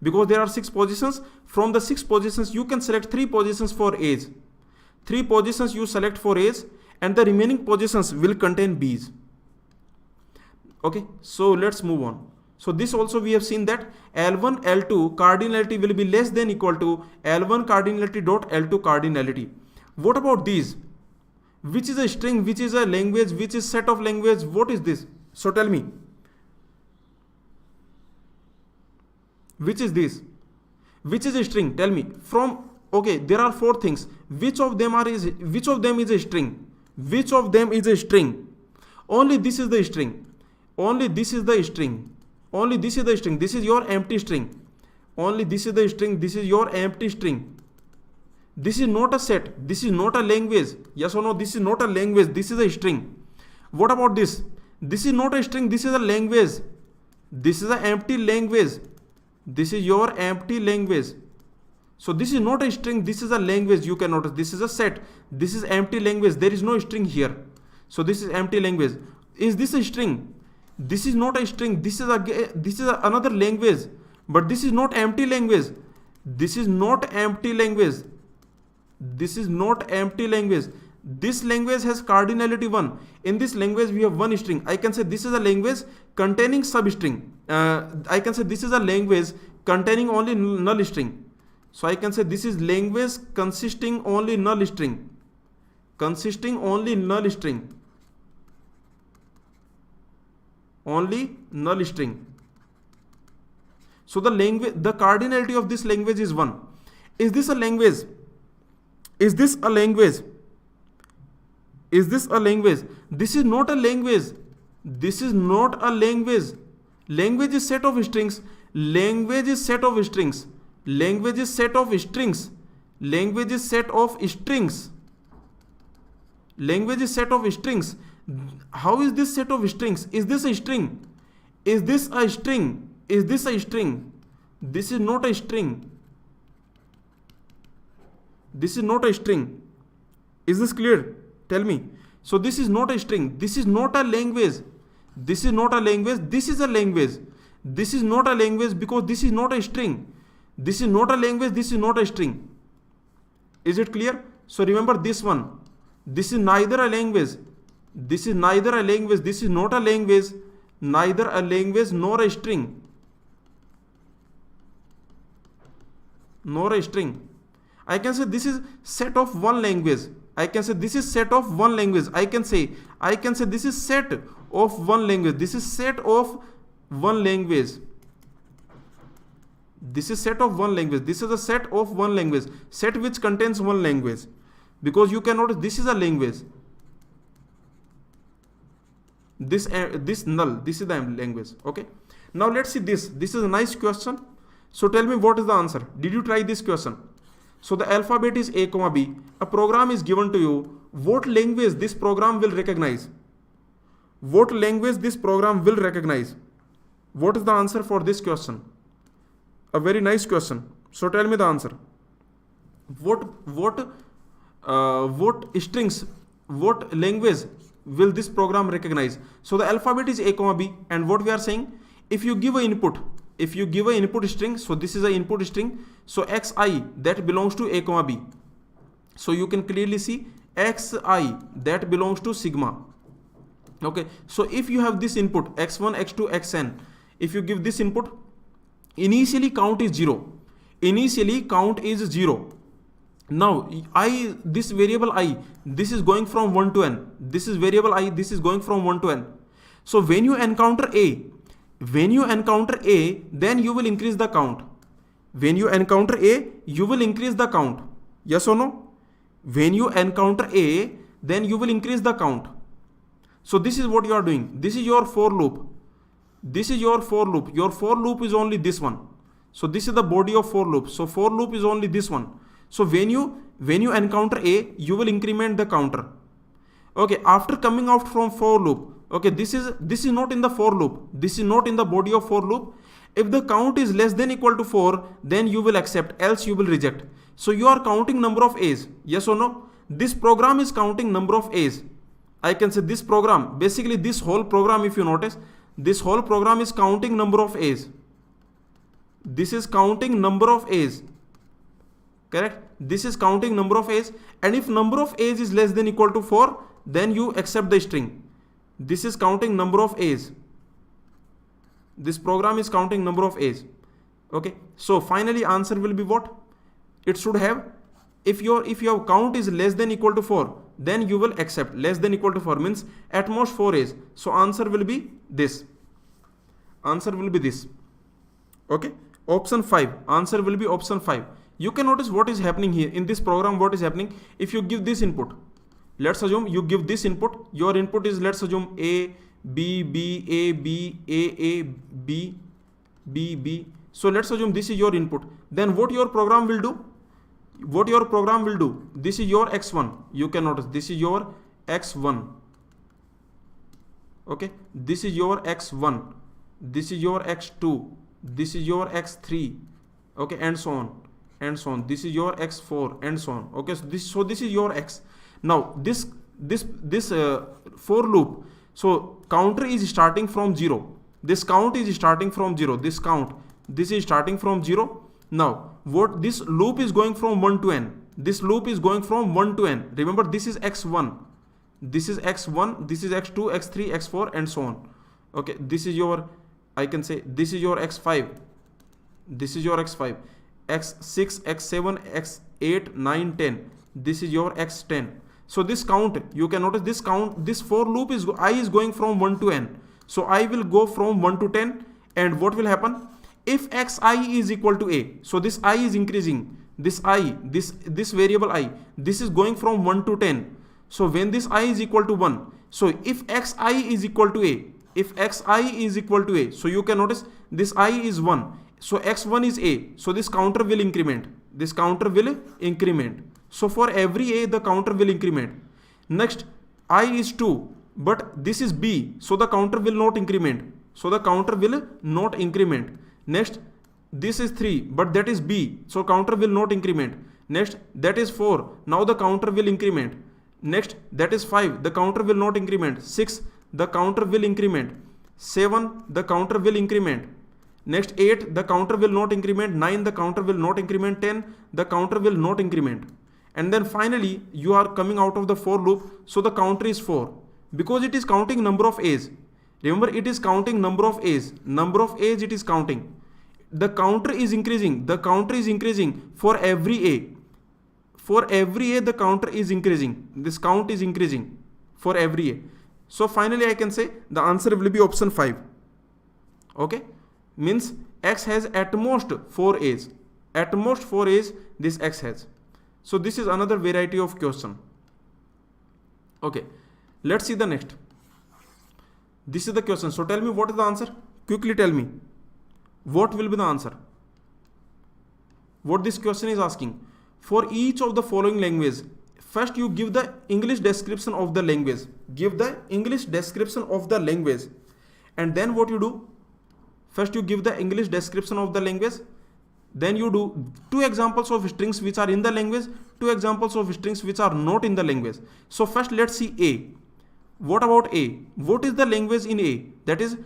Because there are 6 positions. From the 6 positions, you can select 3 positions for A's. 3 positions you select for A's, and the remaining positions will contain B's. Okay, so let's move on. So this also we have seen that L1, L2 cardinality will be less than equal to L1 cardinality dot L2 cardinality. What about these? Which is a string, which is a language, which is set of language? What is this? So tell me. Which is this? Which is a string? Tell me. From, okay, there are 4 things. Which of them is a string? Which of them is a string? Only this is the string. Only this is the string. Only this is the string. This is your empty string. Only this is the string. This is your empty string. This is not a set. This is not a language. Yes or no? This is not a language. This is a string. What about this? This is not a string. This is a language. This is an empty language. This is your empty language. So this is not a string. This is a language. You can notice. This is a set. This is empty language. There is no string here. So this is empty language. Is this a string? This is not a string. This is another language. But this is not empty language. This is not empty language. This is not empty language. This language has cardinality 1. In this language we have 1 string. I can say this is a language containing substring. I can say this is a language containing only null string. So I can say this is language consisting only null string. Consisting only null string. Only null string. So the cardinality of this language is 1. Is this a language? Is this a language? Is this a language? This is not a language. This is not a language. Language is set of strings. Language is set of strings. Language is set of strings. Language is set of strings. Language is set of strings. How is this set of strings? Is this a string? Is this a string? Is this a string? This is not a string. This is not a string. Is this clear? Tell me. So this is not a string. This is not a language. This is not a language. This is a language. This is not a language because this is not a string. This is not a language. This is not a string. Is it clear? So remember this one. This is neither a language. This is neither a language. This is not a language. Neither a language nor a string. Nor a string. I can say this is set of 1 language. I can say this is set of 1 language. I can say this is set of 1 language. This is set of 1 language. This is set of 1 language. This is a set of 1 language. Set which contains 1 language. Because you can notice this is a language. This null. This is the language. Okay. Now let's see this. This is a nice question. So tell me what is the answer. Did you try this question? So the alphabet is A, B. A program is given to you. What language this program will recognize? What language this program will recognize? What is the answer for this question? A very nice question. So tell me the answer. What strings, what language will this program recognize? So the alphabet is A, B, and what we are saying, if you give an input string, so this is an input string, so xi that belongs to A, B. So you can clearly see xi that belongs to sigma. Okay, so if you have this input x1, x2, xn, if you give this input, initially count is 0. Initially count is 0. Now this variable I, this is going from 1 to n. This is variable I, this is going from 1 to n. So when you encounter A, then you will increase the count. When you encounter A, you will increase the count. Yes or no? When you encounter A, then you will increase the count. So this is what you are doing. This is your for loop. This is your for loop. Your for loop is only this one. So this is the body of for loop. So for loop is only this one. So when you encounter A, you will increment the counter. Okay, after coming out from for loop, okay, this is not in the for loop. This is not in the body of for loop. If the count is less than equal to 4, then you will accept, else you will reject. So you are counting number of A's. Yes or no? This program is counting number of A's. I can say this program, basically this whole program, if you notice, this whole program is counting number of A's. This is counting number of A's. Correct? This is counting number of A's. And if number of A's is less than equal to 4, then you accept the string. This is counting number of A's. This program is counting number of A's. Okay. So finally answer will be what? It should have, if your count is less than equal to 4, then you will accept. Less than equal to 4 means at most 4 A's. So answer will be this. Answer will be this. Okay. Option 5. Answer will be option 5. You can notice what is happening here in this program. What is happening? If you give this input, let's assume you give this input. Your input is, let's assume A, B, B, A, B, A, B, B, B. So let's assume this is your input. Then what your program will do? What your program will do? This is your X1. You can notice this is your X1. Okay. This is your X1. This is your X2. This is your X3. Okay. And so on. And so on. This is your X4 and so on. Okay. So this is your X. Now this for loop. So counter is starting from 0. This count is starting from 0. This count. This is starting from 0. Now what this loop is going from 1 to n. This loop is going from 1 to n. Remember this is X1. This is X1. This is X2, X3, X4 and so on. Okay. This is your, I can say this is your X5. This is your X5. X6, X7, X8, 9, 10. This is your X10. So this count, you can notice this count, this for loop is, I is going from 1 to n. So I will go from 1 to 10, and what will happen? If xi is equal to a, so this I is increasing, this I, this variable I, this is going from 1 to 10. So when this I is equal to 1, so if xi is equal to a, if xi is equal to a, so you can notice this I is 1. So x1 is a, so this counter will increment. This counter will increment. So for every a, the counter will increment. Next, I is 2, but this is b, so the counter will not increment. So the counter will not increment. Next, this is 3, but that is b, so counter will not increment. Next, that is 4, now the counter will increment. Next, that is 5, the counter will not increment. 6, the counter will increment. 7, the counter will increment. Next, 8, the counter will not increment. 9, the counter will not increment. 10, the counter will not increment. And then finally, you are coming out of the for loop, so the counter is 4, because it is counting number of A's. Remember, it is counting number of A's. Number of A's it is counting. The counter is increasing. The counter is increasing for every A. For every A, the counter is increasing. This count is increasing for every A. So finally, I can say the answer will be option 5. Okay. Means X has at most 4 A's. At most 4 A's this X has. So this is another variety of question. Okay. Let's see the next. This is the question. So tell me what is the answer? Quickly tell me. What will be the answer? What this question is asking. For each of the following language, first you give the English description of the language. Give the English description of the language. And then what you do? First you give the English description of the language. Then you do 2 examples of strings which are in the language, 2 examples of strings which are not in the language. So first let's see A. What about A? What is the language in A? That is,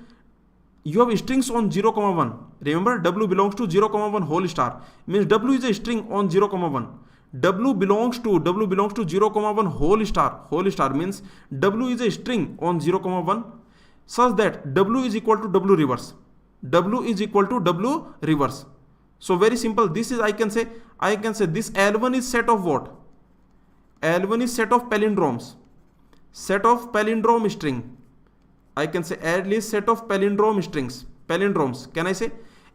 you have strings on 0, 1. Remember, W belongs to 0, 1 whole star. Means W is a string on 0, 1. W belongs to 0, 1 whole star. Whole star means W is a string on 0, 1 such that W is equal to W reverse. W is equal to W reverse. So very simple. This is, I can say this L1 is set of what? L1 is set of palindromes. Set of palindrome string. I can say L is set of palindrome strings. Palindromes. Can I say?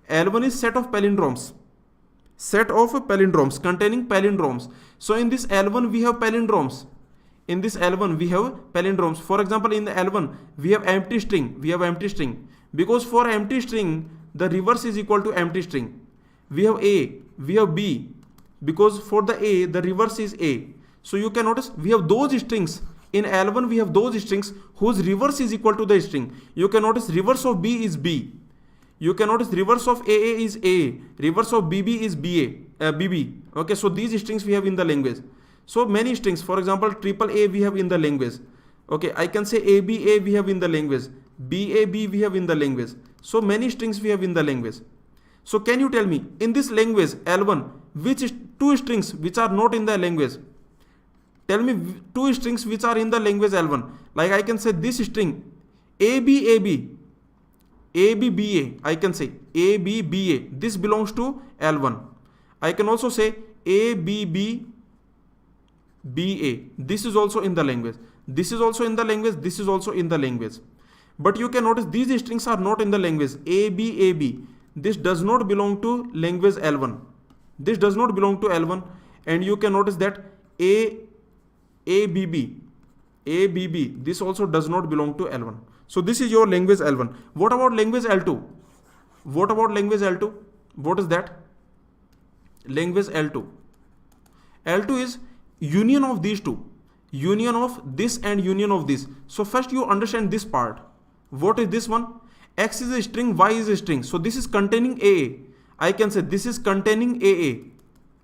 L1 is set of palindromes. Set of palindromes containing palindromes. So in this L1 we have palindromes. In this L1 we have palindromes. For example, in the L1 we have empty string. We have empty string. Because for empty string, the reverse is equal to empty string. We have A, we have B. Because for the A, the reverse is A. So you can notice we have those strings. In L1 we have those strings whose reverse is equal to the string. You can notice reverse of B is B. You can notice reverse of AA is A. Reverse of BB is BB. Okay, so these strings we have in the language. So many strings. For example, triple A we have in the language. Okay, I can say ABA we have in the language. BAB we have in the language. So many strings we have in the language. So can you tell me, in this language L1, which is two strings which are not in the language? Tell me two strings which are in the language L1. Like I can say this string ABAB, ABBA, I can say ABBA. This belongs to L1. I can also say ABBBA. This is also in the language. This is also in the language. This is also in the language. But you can notice these strings are not in the language. ABAB. This does not belong to language L1. This does not belong to L1. And you can notice that ABB. This also does not belong to L1. So this is your language L1. What about language L2? What about language L2? What is that? Language L2. L2 is union of these two. Union of this and union of this. So first you understand this part. What is this one? X is a string, Y is a string. So this is containing AA. I can say this is containing AA.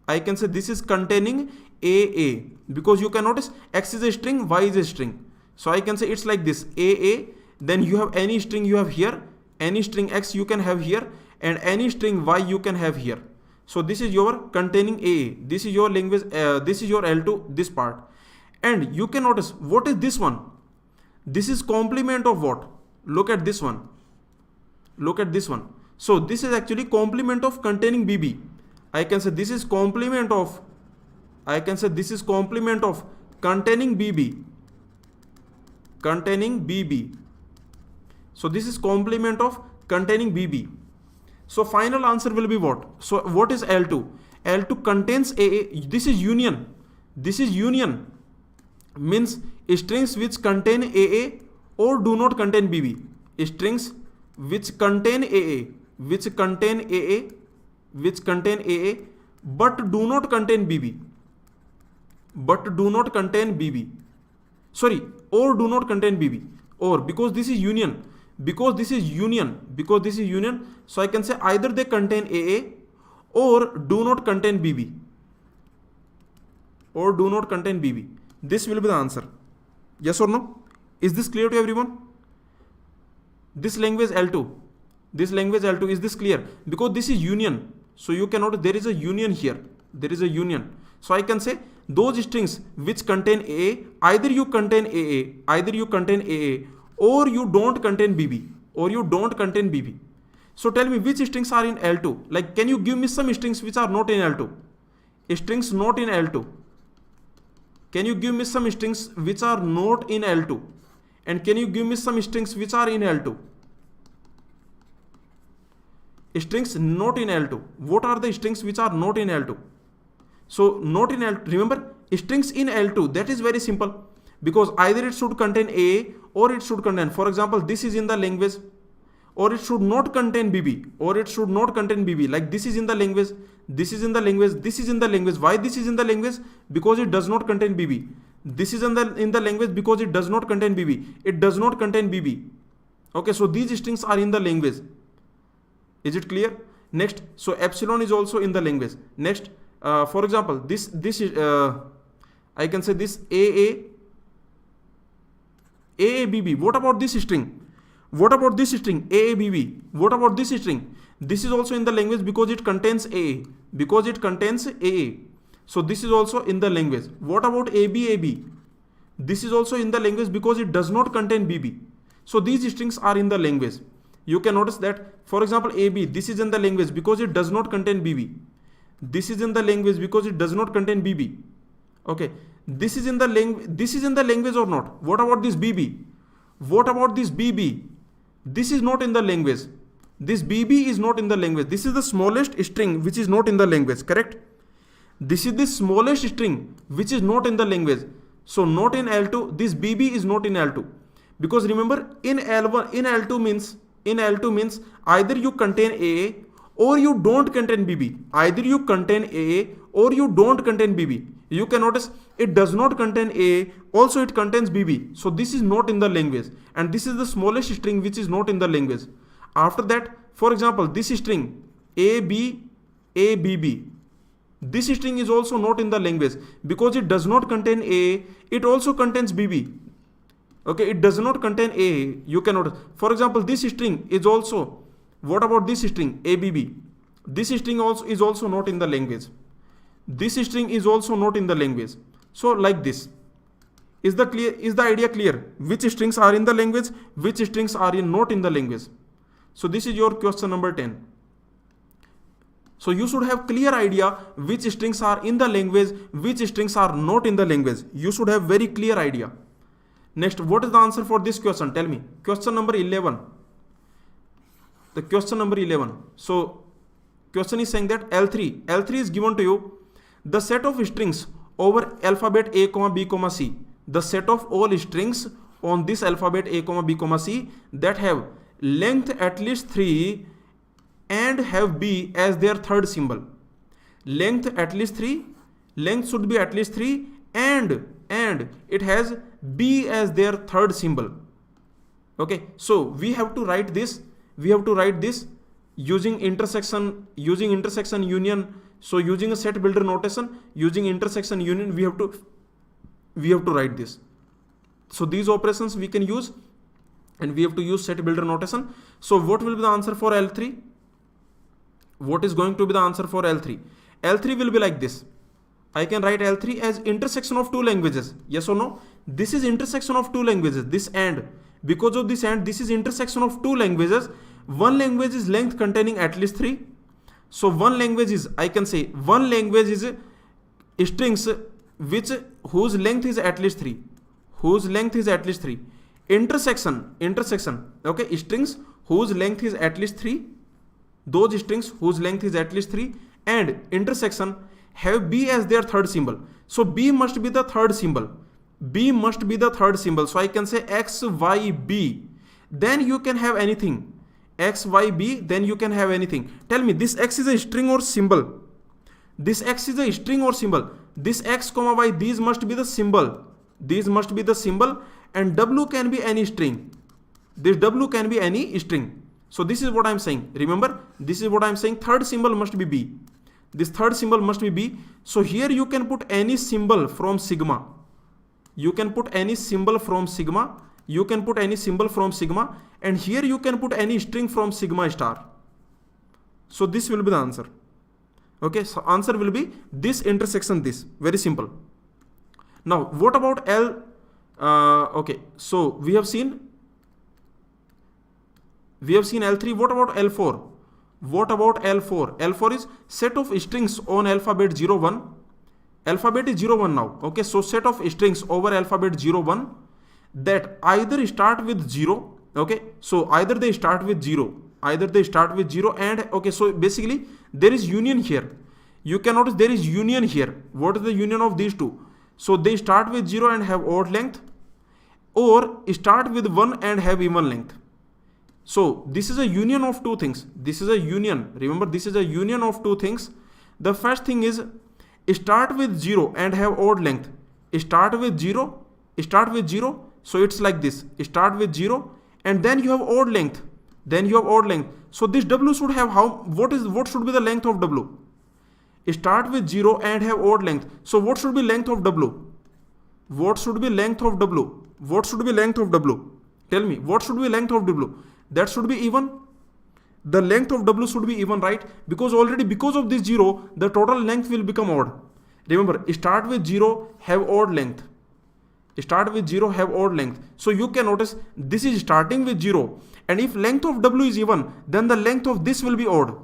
I can say this is containing AA. Because you can notice X is a string, Y is a string. So I can say it's like this. AA. Then you have any string you have here. Any string X you can have here. And any string Y you can have here. So this is your containing AA. This is your language. This is your L2. This part. And you can notice what is this one? This is complement of what? Look at this one. Look at this one. So this is actually complement of containing BB. I can say this is complement of. I can say this is complement of containing BB. Containing BB. So this is complement of containing BB. So final answer will be what? So what is L2? L2 contains AA. This is union. This is union. Means strings which contain AA or do not contain BB. Strings which contain AA. Which contain AA. Which contain AA. But do not contain BB. But do not contain BB. Sorry. Or do not contain BB. Or because this is union. Because this is union. Because this is union. So I can say either they contain AA or do not contain BB. Or do not contain BB. This will be the answer. Yes or no? Is this clear to everyone? This language L2. This language L2, is this clear? Because this is union. So you can notice there is a union here. There is a union. So I can say those strings which contain AA, either you contain AA, either you contain AA, or you don't contain BB, or you don't contain BB. So tell me which strings are in L2. Like can you give me some strings which are not in L2? Strings not in L2. Can you give me some strings which are not in L2? And can you give me some strings which are in L2? Strings not in L2. What are the strings which are not in L2? So not in L2. Remember, strings in L2, that is very simple. Because either it should contain AA or it should contain, for example, this is in the language, or it should not contain BB, or it should not contain BB. Like this is in the language, this is in the language, this is in the language. Why this is in the language? Because it does not contain BB. This is in the language because it does not contain BB. It does not contain BB. Okay, so these strings are in the language. Is it clear? Next, so epsilon is also in the language. Next, for example, this is I can say this AABB. What about this string? What about this string AABB? What about this string? This is also in the language because it contains AA. Because it contains AA. So this is also in the language. What about ABAB? This is also in the language because it does not contain BB. So these strings are in the language. You can notice that, for example, AB, this is in the language because it does not contain BB. This is in the language because it does not contain BB. Okay. This is in the language or not? What about this BB? What about this BB? This is not in the language. This BB is not in the language. This is the smallest string which is not in the language, correct? This is the smallest string which is not in the language. So not in L2, this BB is not in L2. Because remember, in L1, in L2 means either you contain AA or you don't contain BB. Either you contain AA or you don't contain BB. You can notice it does not contain AA, also it contains BB. So this is not in the language, and this is the smallest string which is not in the language. After that, for example, this string AB, ABB. This string is also not in the language because it does not contain AA, it also contains BB. Okay, it does not contain AA. You can notice. For example, this string is also, what about this string ABB? This string also is also not in the language. This string is also not in the language. So like this. Is the idea clear? Which strings are in the language, which strings are not in the language? So this is your question number 10. So you should have clear idea which strings are in the language, which strings are not in the language. You should have very clear idea. Next, what is the answer for this question? Tell me. Question number 11. The question number 11. So question is saying that L3 is given to you. The set of strings over alphabet A, B, C. The set of all strings on this alphabet A, B, C that have length at least 3 and have B as their third symbol. Length at least 3, length should be at least 3 and it has B as their third symbol. Okay, so we have to write this. Using intersection union. So using a set builder notation, using intersection union, we have to write this. So these operations we can use, and we have to use set builder notation. So what will be the answer for L3? What is going to be the answer for L3? L3 will be like this. I can write L3 as intersection of two languages. Yes or no? This is intersection of two languages. This and. Because of this and, this is intersection of two languages. One language is length containing at least 3. So one language is, I can say, one language is strings whose length is at least 3. Whose length is at least 3. Intersection. Okay, strings whose length is at least 3. Those strings whose length is at least 3 and intersection have B as their third symbol. So B must be the third symbol. So I can say X, Y, B. Then you can have anything. X, Y, B, then you can have anything. Tell me, this X is a string or symbol? This X is a string or symbol? This X, Y, these must be the symbol. And W can be any string. This W can be any string. So this is what I am saying. Remember, this is what I am saying. Third symbol must be B. This third symbol must be B. So here you can put any symbol from sigma. And here you can put any string from sigma star. So this will be the answer. Okay, so answer will be this intersection this. Very simple. Now what about L? Okay, so we have seen L3. What about L4? L4 is set of strings on alphabet 01. Alphabet is 01 now. Okay, so set of strings over alphabet 01 that either start with 0. Okay, so either they start with 0 and okay, so basically there is union here. You can notice there is union here. What is the union of these two? So they start with 0 and have odd length, or start with 1 and have even length. So this is a union of two things. Remember, this is a union of two things. The first thing is start with 0 and have odd length. Start with 0. So it's like this. Start with 0 and then you have odd length. So this W should have what should be the length of W? Start with 0 and have odd length. So what should be length of W? Tell me, what should be length of W? That should be even. The length of W should be even, right? Because of this 0, the total length will become odd. Remember, start with 0, have odd length. So you can notice this is starting with 0. And if length of W is even, then the length of this will be odd.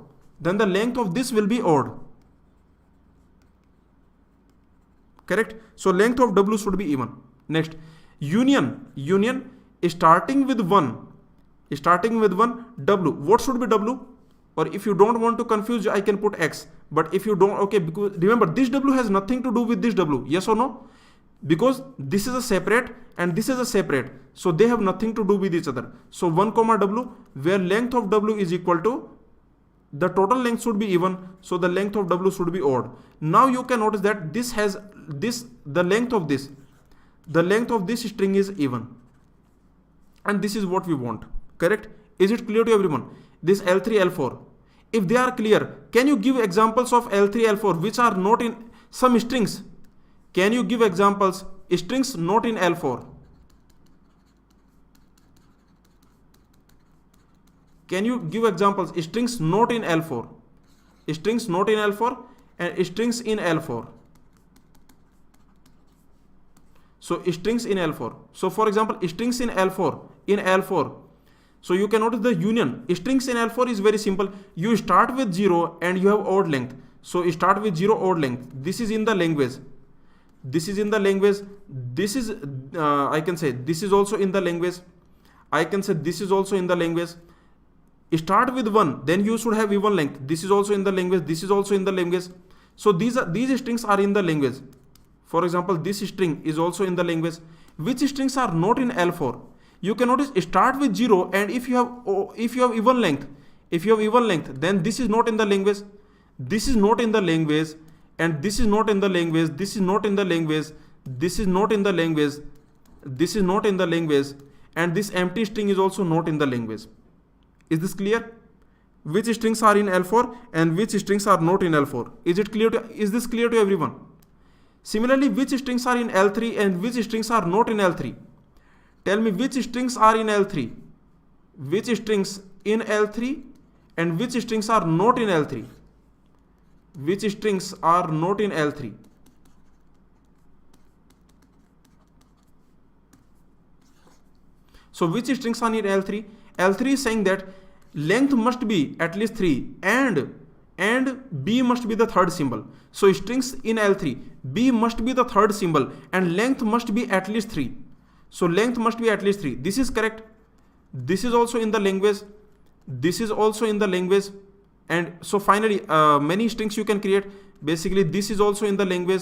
Correct? So length of W should be even. Next, union starting with 1 starting with 1 w. What should be w? Or if you don't want to confuse, I can put x. But if you don't, okay, because remember this w has nothing to do with this w. Yes or no? Because this is a separate and this is a separate, so they have nothing to do with each other. So 1 comma w, where length of w is equal to, the total length should be even, so the length of w should be odd. Now you can notice that this has this, the length of this string is even, and this is what we want. Correct? Is it clear to everyone? This L3, L4, if they are clear, can you give examples of L3, L4 which are not in some strings? Can you give examples, strings not in L4? Can you give examples, strings not in L4? Strings not in L4 and strings in L4. So strings in L4. So for example, strings in L4, so you can notice the union. Strings in L4 is very simple. You start with 0 and you have odd length. So you start with 0 odd length. This is in the language. This is in the language. This is, I can say, this is also in the language. I can say this is also in the language. Start with 1, then you should have even length. This is also in the language. This is also in the language. So these strings are in the language. For example, this string is also in the language. Which strings are not in L4? You can notice start with 0, and if you have even length, then this is not in the language. This is not in the language, and this is not in the language. This is not in the language. This is not in the language. This is not in the language, and this empty string is also not in the language. Is this clear? Which strings are in L4 and which strings are not in L4? Is it clear to? Is this clear to everyone? Similarly, which strings are in L3 and which strings are not in L3? Tell me which strings are in L3, which strings in L3 and which strings are not in L3. Which strings are not in L3? So which strings are in L3? L3 is saying that length must be at least 3 and B must be the third symbol. So strings in L3, B must be the third symbol and length must be at least 3. So length must be at least 3. This is correct. This is also in the language. This is also in the language. And so finally, many strings you can create. Basically, this is also in the language.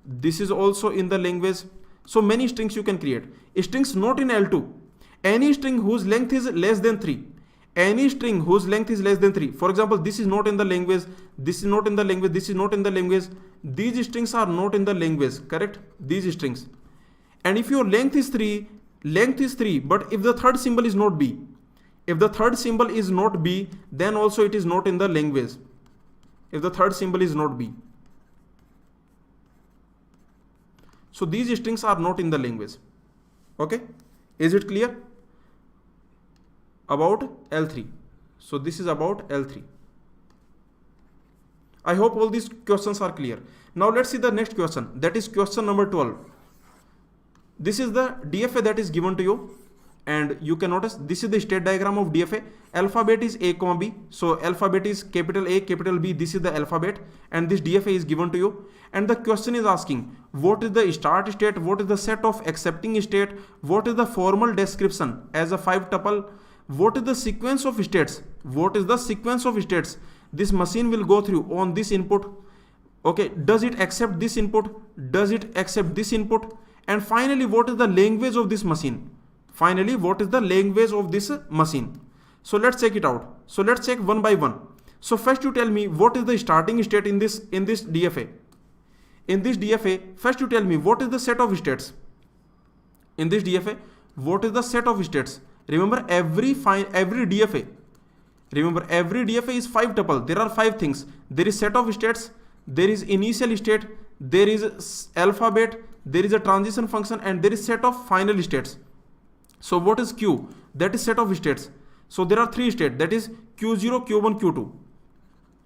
This is also in the language. So many strings you can create. Strings not in L2. Any string whose length is less than 3. Any string whose length is less than 3. For example, this is not in the language. This is not in the language. This is not in the language. These strings are not in the language. Correct? These strings. And if your length is 3, but if the third symbol is not B, if the third symbol is not B, then also it is not in the language. If the third symbol is not B. So these strings are not in the language. Okay? Is it clear? About L3. So this is about L3. I hope all these questions are clear. Now let's see the next question. That is question number 12. This is the DFA that is given to you, and you can notice this is the state diagram of DFA. Alphabet is A, B. So alphabet is capital A, capital B. This is the alphabet, and this DFA is given to you. And the question is asking, what is the start state? What is the set of accepting state? What is the formal description as a 5 tuple? What is the sequence of states? What is the sequence of states this machine will go through on this input? Okay, does it accept this input? Does it accept this input? And finally, what is the language of this machine? Finally, what is the language of this machine? So let's check it out. So let's check one by one. So first you tell me what is the starting state in this DFA. In this DFA, first you tell me what is the set of states. In this DFA, what is the set of states? Remember every DFA. Remember every DFA is 5 tuple. There are 5 things. There is set of states. There is initial state. There is alphabet. There is a transition function, and there is set of final states. So what is Q? That is set of states. So there are 3 states. That is Q0, Q1, Q2.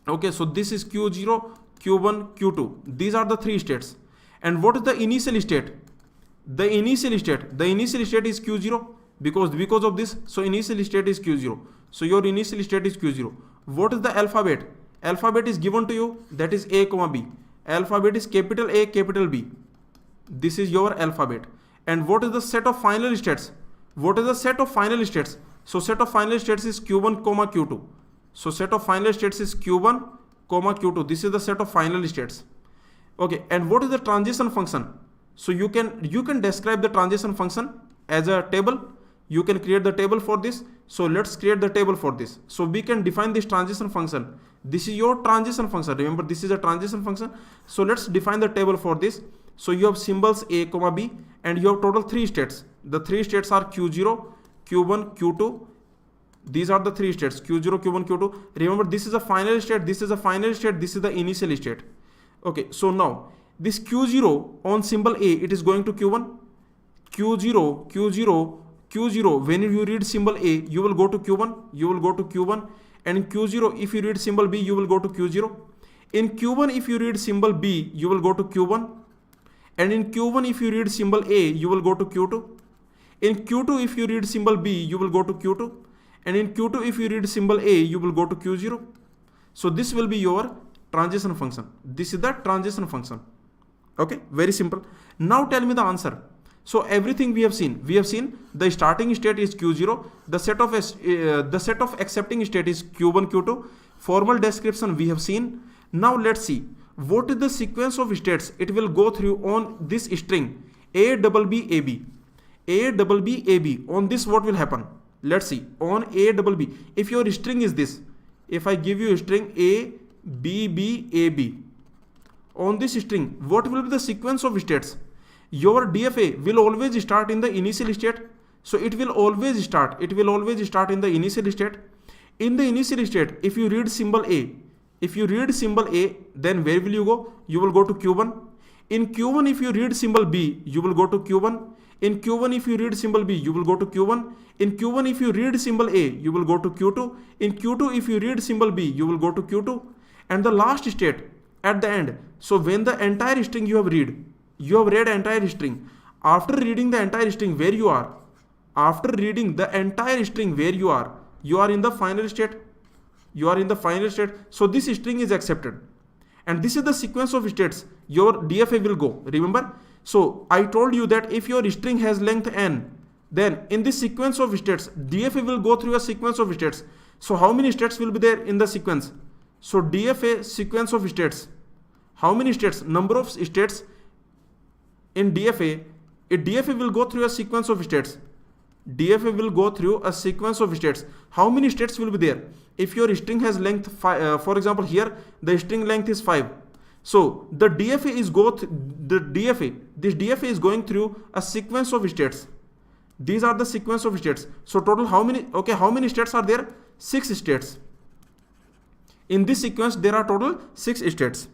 Okay, so this is Q0, Q1, Q2. These are the 3 states. And what is the initial state? The initial state is Q0 because of this. So initial state is Q0. So your initial state is Q0. What is the alphabet? Alphabet is given to you. That is A, B. Alphabet is capital A, capital B. This is your alphabet. And what is the set of final states? What is the set of final states? So set of final states is q1 comma q2. So set of final states is q1 comma q2. This is the set of final states. Okay, and what is the transition function? So you can describe the transition function as a table. You can create the table for this. So let's create the table for this. So we can define this transition function. This is your transition function. Remember, this is a transition function. So let's define the table for this. So you have symbols a comma b, and you have total 3 states. The 3 states are q0, q1, q2. These are the 3 states, q0, q1, q2. Remember, this is a final state, this is a final state, this is the initial state. Okay, so now this q0 on symbol a, it is going to q1, q0, q0, q0. When you read symbol a, you will go to q1, you will go to q1, and in q0, if you read symbol b, you will go to q0. In q1, if you read symbol b, you will go to q1, and in q1, if you read symbol a, you will go to q2. In q2, if you read symbol b, you will go to q2, and in q2, if you read symbol a, you will go to q0. So this will be your transition function. This is the transition function. Okay, very simple. Now tell me the answer. So everything we have seen the starting state is q0, the set of accepting state is q1, q2. Formal description we have seen. Now let's see what is the sequence of states it will go through on this string a double b a b. A double b a b. On this what will happen? Let's see. On a double b, if your string is this, if I give you a string a b b a b, on this string what will be the sequence of states? Your DFA will always start in the initial state. So it will always start in the initial state. In the initial state, if you read symbol a, then where will you go? You will go to q1. In q1, if you read symbol b, you will go to q1. In q1, if you read symbol b, you will go to q1. In q1, if you read symbol a, you will go to q2. In q2, if you read symbol b, you will go to q2. And the last state at the end. So when the entire string you have read entire string. After reading the entire string where you are, you are in the final state. So this string is accepted. And this is the sequence of states your DFA will go. Remember? So I told you that if your string has length n, then in this sequence of states, DFA will go through a sequence of states. So how many states will be there in the sequence? So DFA sequence of states. How many states? Number of states in DFA. DFA will go through a sequence of states. How many states will be there? If your string has length 5, for example, here the string length is 5. So the DFA is going through a sequence of states. These are the sequence of states. So total how many states are there? 6 states. In this sequence there are total 6 states.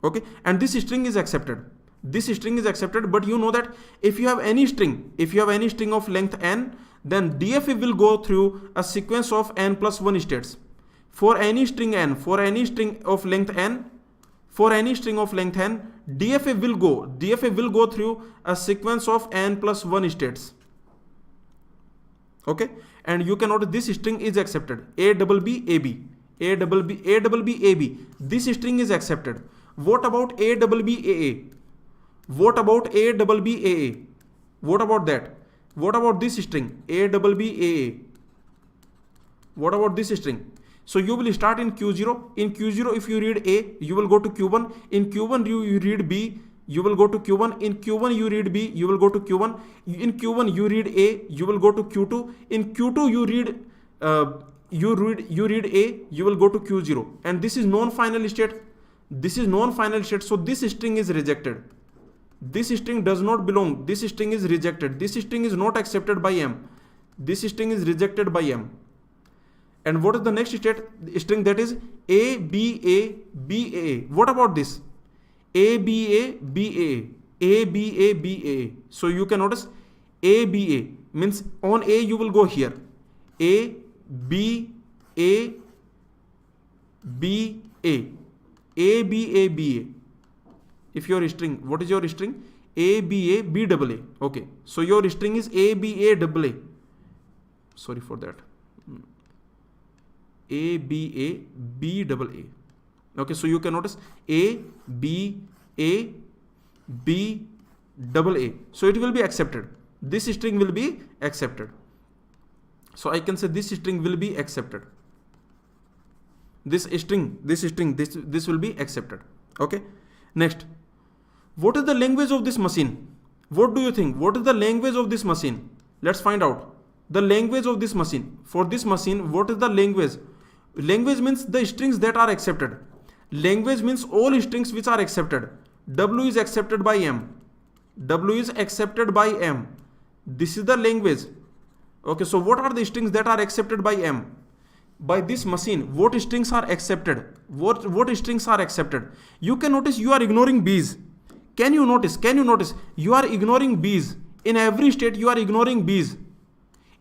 Okay, and this string is accepted. But you know that if you have any string of length n, then DFA will go through a sequence of n plus 1 states. For any string of length n, DFA will go through a sequence of n plus 1 states. Okay, and you can notice this string is accepted. A double B A B. This string is accepted. What about A double B AA? What about A double B AA? What about that? What about this string A double B AA? What about this string? So you will start in Q0. In Q0, if you read A, you will go to Q1. In Q1, you read B, you will go to Q1. In Q1, you read B, you will go to Q1. In Q1, you read A, you will go to Q2. In Q2, you read A, you will go to Q0. And this is non-final state. So this string is rejected. This string does not belong. This string is rejected. This string is not accepted by M. This string is rejected by M. And what is the next string? That is A, B, A, B, A. What about this? A, B, A, B, A. A, B, A, B, A. So you can notice A, B, A. Means on A you will go here. A, B, A, B, A. A, B, A, B, A. If your string, what is your string? A, B, A, B, double A. Okay. So your string is A, B, A, double A. Sorry for that. A, B, A, B, double A. Okay. So you can notice A, B, A, B, double A. So it will be accepted. This string will be accepted. So I can say this string will be accepted. This will be accepted. Okay. Next, what is the language of this machine? What do you think? What is the language of this machine? Let's find out the language of this machine. For this machine, what is the language? Language means the strings that are accepted. Language means all strings which are accepted. W is accepted by M. W is accepted by M. This is the language. Okay, so what are the strings that are accepted by M? By this machine, what strings are accepted? What strings are accepted? You can notice you are ignoring B's. Can you notice? You are ignoring B's. In every state, you are ignoring B's.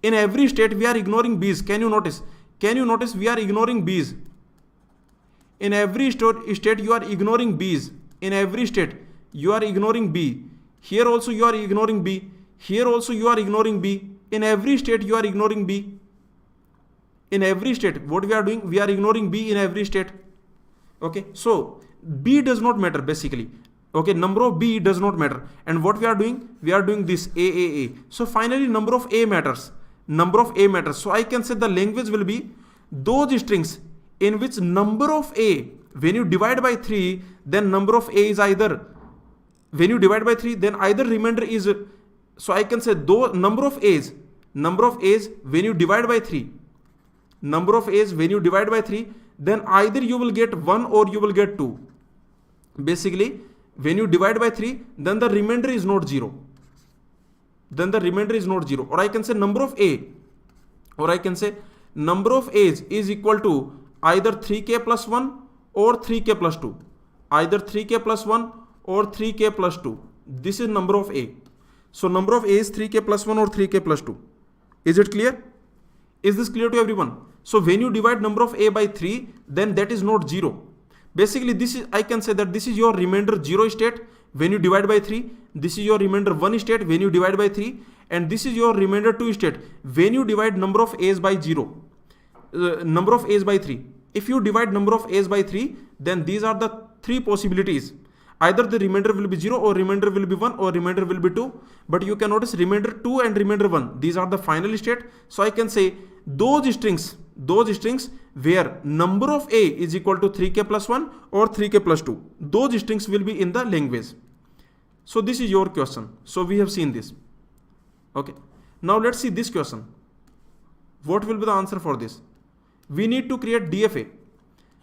In every state, we are ignoring B's. Can you notice? We are ignoring B's. In every state, you are ignoring B's. In every state, you are ignoring B. Here also, you are ignoring B. Here also, you are ignoring B. In every state, you are ignoring B. In every state, what we are doing? We are ignoring B in every state. Okay, so B does not matter basically. Okay, number of B does not matter. And what we are doing? We are doing this A. So finally, number of A matters. So I can say the language will be those strings in which number of A, when you divide by 3, then number of A is either, when you divide by 3, then either remainder is, so I can say though number of A's when you divide by 3, then either you will get 1 or you will get 2. Basically, when you divide by 3, then the remainder is not 0. Or I can say number of A's is equal to either 3k plus 1 or 3k plus 2. Either 3k plus 1 or 3k plus 2. This is number of A. So number of A is 3k plus 1 or 3k plus 2. Is it clear? Is this clear to everyone? So when you divide number of A by 3, then that is not 0. Basically, this is, I can say that this is your remainder 0 state when you divide by 3. This is your remainder 1 state when you divide by 3. And this is your remainder 2 state when you divide number of A's by 0. Number of A's by 3. If you divide number of A's by 3, then these are the 3 possibilities. Either the remainder will be 0 or remainder will be 1 or remainder will be 2. But you can notice remainder 2 and remainder 1. These are the final state. So I can say those strings where number of A is equal to 3k plus 1 or 3k plus 2. Those strings will be in the language. So this is your question. So we have seen this. Okay. Now let's see this question. What will be the answer for this? We need to create DFA.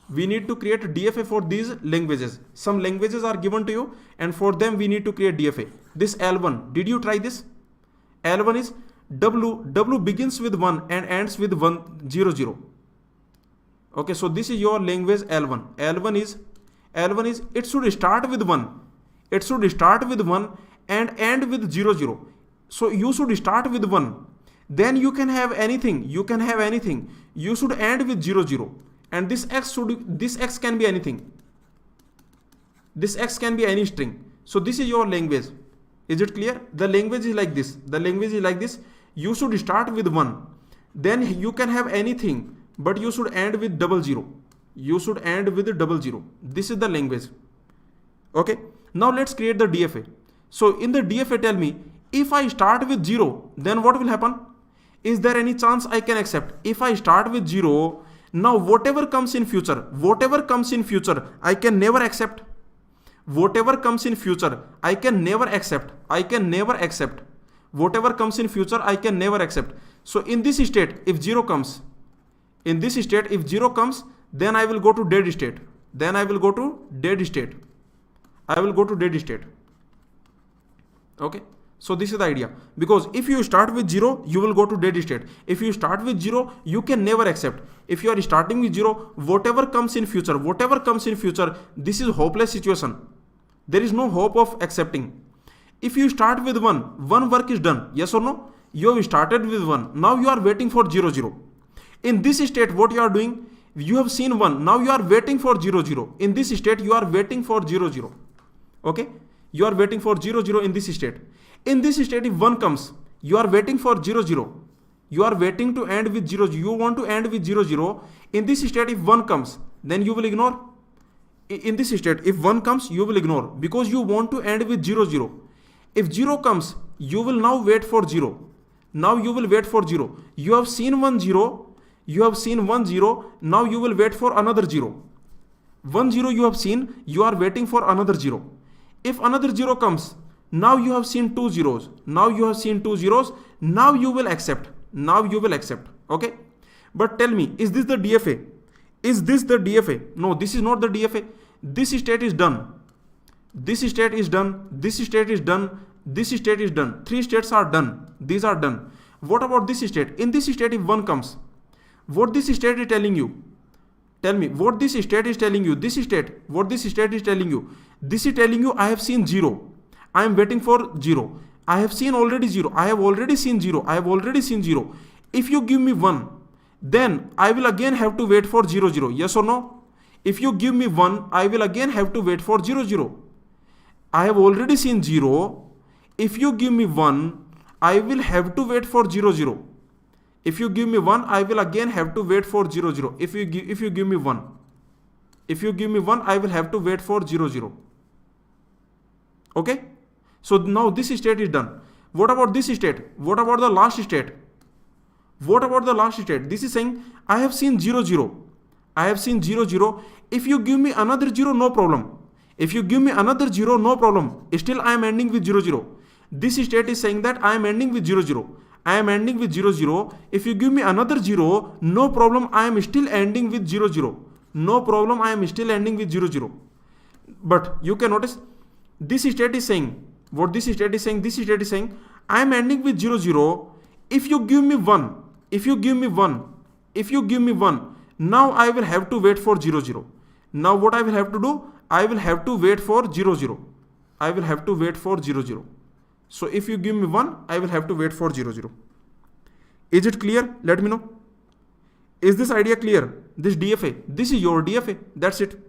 We need to create DFA for these languages. Some languages are given to you and for them we need to create DFA. This L1, did you try this? L1 is W begins with 1 and ends with 1, 0, 0. Okay, so this is your language L1. L1 is, it should start with 1. It should start with 1 and end with 0, 0. So you should start with 1. Then you can have anything. You should end with 0, 0. And this X can be anything. This X can be any string. So this is your language. Is it clear? The language is like this. You should start with 1. Then you can have anything, but you should end with 0, 0. This is the language. Okay. Now let's create the DFA. So in the DFA, tell me, if I start with 0, then what will happen? Is there any chance I can accept? If I start with 0, now whatever comes in future, I can never accept. Whatever comes in future, I can never accept. Whatever comes in future, I can never accept. So in this state, if 0 comes, then I will go to dead state. Okay. So this is the idea. Because if you start with 0, you will go to dead state. If you start with 0, you can never accept. If you are starting with 0, whatever comes in future, this is hopeless situation. There is no hope of accepting. If you start with 1 work is done. Yes or no? You have started with 1. Now you are waiting for 0, 0. In this state, what you are doing? You have seen 1. Now you are waiting for 0, 0. In this state, you are waiting for 0, 0. Okay? You are waiting for 0, 0 in this state. In this state, if 1 comes, you are waiting for 0, 0. You are waiting to end with 0, 0. You want to end with 0, 0. In this state, if 1 comes, then you will ignore. In this state, if 1 comes, you will ignore because you want to end with 0, 0. If 0 comes, you will now wait for 0. Now you will wait for 0. You have seen 1 0. You have seen 1 0. Now you will wait for another 0. 1 0 you have seen. You are waiting for another 0. If another 0 comes, now you have seen 2 zeros. Now you have seen 2 zeros. Now you will accept. Now you will accept. Okay. But tell me, is this the DFA? Is this the DFA? No, this is not the DFA. This state is done. This state is done. This state is done. This state is done. 3 states are done. These are done. What about this state? In this state, if 1 comes, what this state is telling you? Tell me, what this state is telling you? This state, what this state is telling you? This is telling you I have seen 0. I am waiting for 0. I have seen already 0. I have already seen 0. I have already seen 0. If you give me 1, then I will again have to wait for 0, 0. Yes or no? If you give me 1, I will again have to wait for 0, 0. I have already seen 0. If you give me 1, I will have to wait for 0, 0. If you give me 1, I will again have to wait for 0, 0. If you give me 1. If you give me 1, I will have to wait for 0, 0. Okay? So now this state is done. What about this state? What about the last state? What about the last state? This is saying I have seen 0, 0. I have seen 0, 0. If you give me another 0, no problem. If you give me another 0, no problem. Still I am ending with 0, 0. This state is saying that I am ending with 0, 0. I am ending with 0, 0. If you give me another 0, no problem. I am still ending with 0, 0. No problem. I am still ending with 0, 0. But you can notice this state is saying, what this state is saying, this state is saying, I am ending with 0, 0. If you give me 1, if you give me 1, if you give me 1, now I will have to wait for 0, 0. Now what I will have to do? I will have to wait for 0, 0. I will have to wait for 0, 0. So if you give me 1, I will have to wait for 0, 0. Is it clear? Let me know. Is this idea clear? This DFA. This is your DFA. That's it.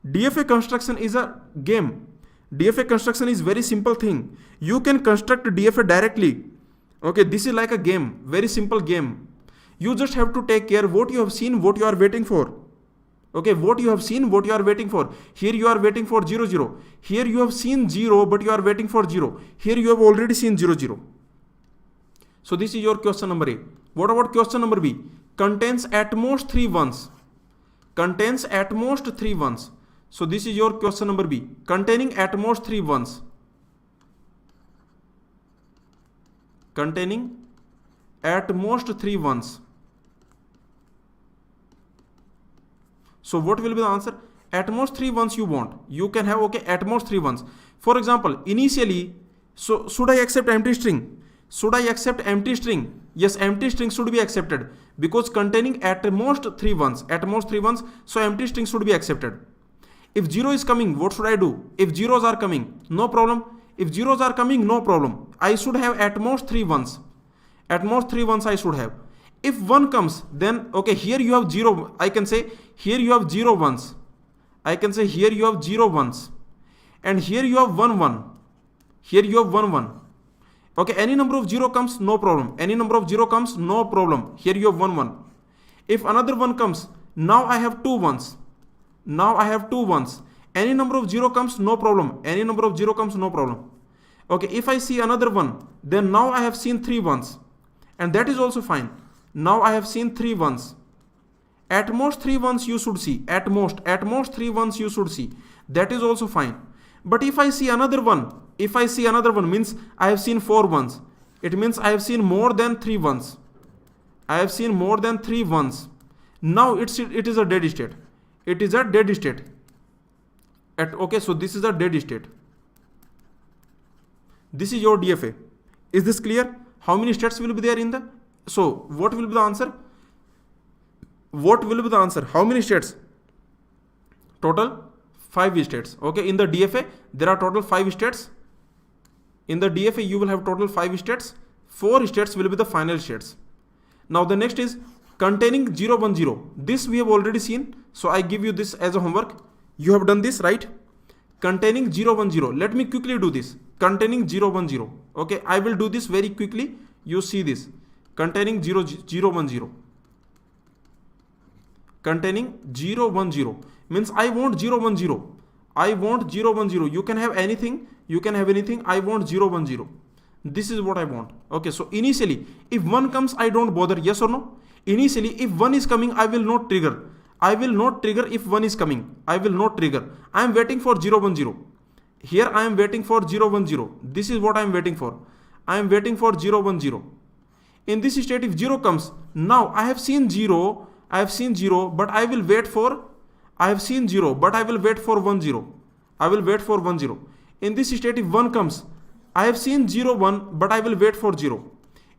DFA construction is a game. DFA construction is very simple thing. You can construct DFA directly. Okay, this is like a game. Very simple game. You just have to take care what you have seen, what you are waiting for. Okay, what you have seen, what you are waiting for. Here you are waiting for 0, 0. Here you have seen 0, but you are waiting for 0. Here you have already seen 0, 0. So this is your question number A. What about question number B? Contains at most 3 ones. Contains at most 3 ones. So this is your question number B. Containing at most 3 ones. Containing at most 3 ones. So what will be the answer? At most 3 ones you want. You can have, okay, at most 3 ones. For example, initially, so should I accept empty string? Should I accept empty string? Yes, empty string should be accepted because containing at most 3 ones. At most 3 ones, so empty string should be accepted. If 0 is coming, what should I do? If zeros are coming, no problem. If zeros are coming, no problem. I should have at most 3 ones. At most 3 ones I should have. If 1 comes, then okay, here you have 0. I can say here you have 0 ones. I can say here you have 0 ones. And here you have 1 1. Here you have 1 1. Okay, any number of 0 comes, no problem. Any number of 0 comes, no problem. Here you have 1 1. If another 1 comes, now I have 2 ones. Now I have 2 ones. Any number of 0 comes, no problem. Any number of 0 comes, no problem. Okay, if I see another 1, then now I have seen 3 ones. And that is also fine. Now I have seen 3 ones. At most 3 ones you should see. At most 3 ones you should see. That is also fine. But if I see another 1, if I see another 1 means I have seen 4 ones. It means I have seen more than 3 ones. I have seen more than 3 ones. Now it is a dead state. It is a dead state. Okay, so this is a dead state. This is your DFA. Is this clear? How many states will be there in the? So what will be the answer? What will be the answer? How many states? Total 5 states. Okay, in the DFA there are total 5 states. In the DFA you will have total 5 states. 4 states will be the final states. Now the next is containing 0 1 0. This we have already seen. So I give you this as a homework. You have done this, right? Containing 0 1 0. Let me quickly do this. Containing 0 1 0. Okay, I will do this very quickly. You see this. Containing 0 1 0. Containing 0 1 0 means I want 0 1 0. I want 0 1 0. You can have anything. You can have anything. I want 0 1 0. This is what I want. Okay, so initially, if 1 comes, I don't bother, yes or no? Initially, if 1 is coming, I will not trigger. I will not trigger if 1 is coming. I will not trigger. I am waiting for 0, 1, 0. Here I am waiting for 0, 1, 0. This is what I am waiting for. I am waiting for 0, 1, 0. In this state, if 0 comes, now I have seen 0, but I will wait for, I have seen 0, but I will wait for 1, 0. I will wait for 1, 0. In this state, if 1 comes, I have seen 0, 1, but I will wait for 0.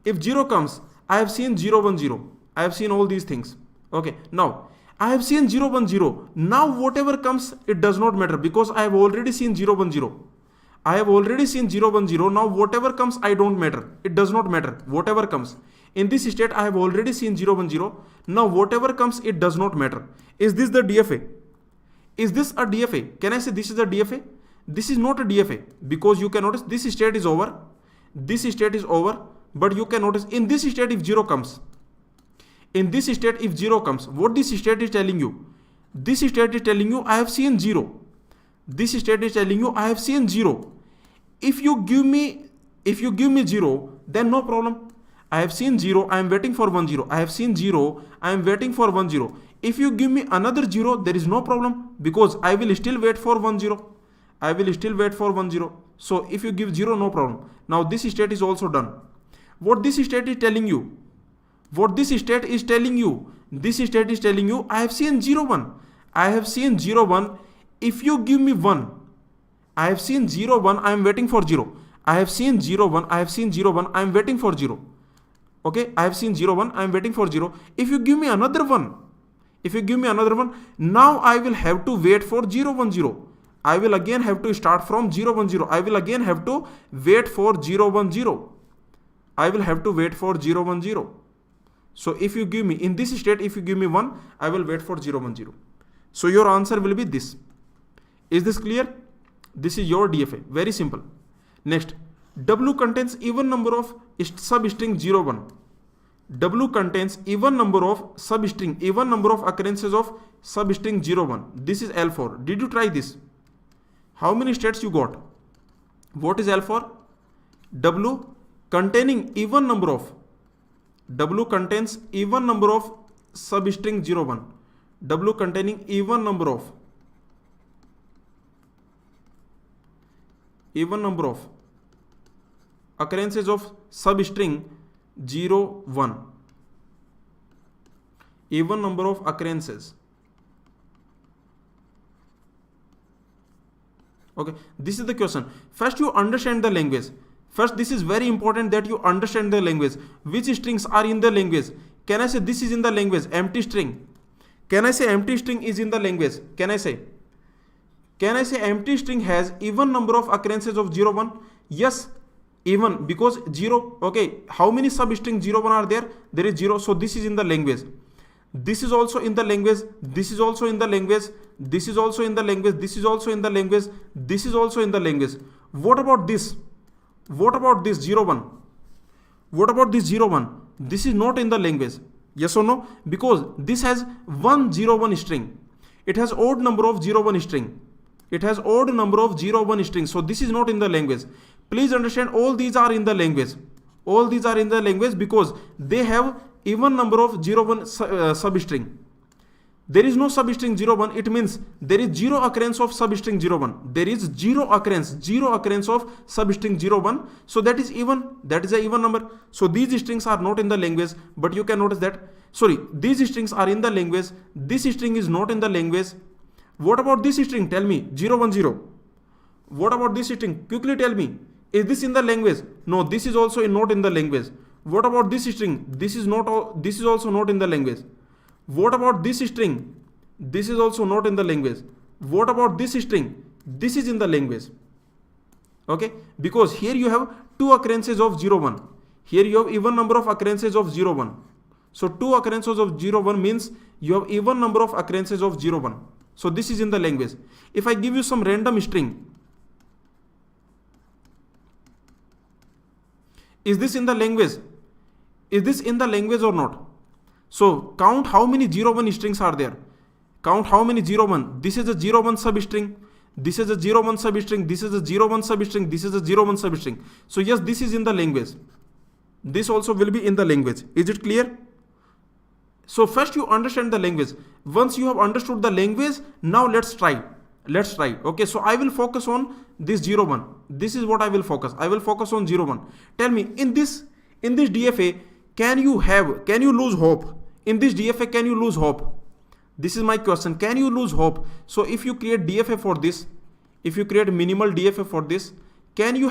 If 0 comes, I have seen 0, 1, 0. I have seen all these things. Okay, now I have seen 0, 1, 0. Now whatever comes, it does not matter because I have already seen 0, 1, 0. I have already seen 0, 1, 0. Now whatever comes, I don't matter. It does not matter. Whatever comes. In this state, I have already seen 0, 1, 0. Now whatever comes, it does not matter. Is this the DFA? Is this a DFA? Can I say this is a DFA? This is not a DFA because you can notice this state is over. This state is over. But you can notice in this state if 0 comes. In this state if 0 comes, what this state is telling you? This state is telling you I have seen 0. This state is telling you I have seen 0. If you give me 0, then no problem. I have seen 0, I am waiting for 1, 0. I have seen 0, I am waiting for 1, 0. If you give me another 0, there is no problem because I will still wait for 1, 0. I will still wait for 1, 0. So if you give 0, no problem. Now this state is also done. What this state is telling you? What this state is telling you? This state is telling you I have seen 0, 1. I have seen 0, 1. If you give me 1, I have seen 0, 1. I am waiting for 0. I have seen 0, 1. I have seen 0, 1. I am waiting for 0. Okay, I have seen 0, 1. I am waiting for 0. If you give me another 1, now I will have to wait for 0, 1, 0. I will again have to start from 0, 1, 0. I will again have to wait for 0, 1, 0. I will have to wait for 0, 1, 0. So if you give me, in this state, if you give me 1, I will wait for 0, 1, 0. So your answer will be this. Is this clear? This is your DFA. Very simple. Next, W contains even number of substring 0, 1. W contains even number of substring, even number of occurrences of substring 0, 1. This is L4. Did you try this? How many states you got? What is L4? W containing even number of. W contains even number of substring 0, 1. W containing even number of occurrences of substring 0, 1. Even number of occurrences. Okay, this is the question. First you understand the language. First, this is very important that you understand the language. Which strings are in the language? Can I say this is in the language? Empty string. Can I say empty string is in the language? Can I say empty string has even number of occurrences of 0, 1? Yes, even because 0. Okay, how many substring 0, 1 are there? There is 0. So this is in the language. This is also in the language. This is also in the language. This is also in the language. This is also in the language. This is also in the language. What about this? What about this 0, 1? What about this 0, 1? This is not in the language. Yes or no? Because this has 1, 0, 1 string. It has odd number of 0, 1 string. It has odd number of 0, 1 string. So this is not in the language. Please understand all these are in the language. All these are in the language because they have even number of 0, 1 substring. There is no substring 0, 1. It means there is 0 occurrence of substring 0, 1. There is 0 occurrence of substring 0, 1. So that is even. That is an even number. So these strings are not in the language. But you can notice that. Sorry, these strings are in the language. This string is not in the language. What about this string? Tell me. 0, 1, 0. What about this string? Quickly tell me. Is this in the language? No, this is also not in the language. What about this string? This is also not in the language. What about this string? This is also not in the language. What about this string? This is in the language. Okay, because here you have 2 occurrences of 0, 1. Here you have even number of occurrences of 0, 1. So 2 occurrences of 0, 1 means you have even number of occurrences of 0, 1. So this is in the language. If I give you some random string, is this in the language? Is this in the language or not? So count how many 0, 1 strings are there. Count how many 0, 1. This is a 0, 1 substring. This is a 0 1 substring, this is a 0 1 substring, this is a 0 1 substring. So yes, this is in the language. This also will be in the language. Is it clear? So first you understand the language. Once you have understood the language, now let's try. Let's try. Okay, so I will focus on this 0 1. This is what I will focus. I will focus on 0 1. Tell me, in this DFA, can you lose hope? In this DFA, can you lose hope? This is my question. Can you lose hope? So if you create DFA for this, if you create minimal DFA for this, can you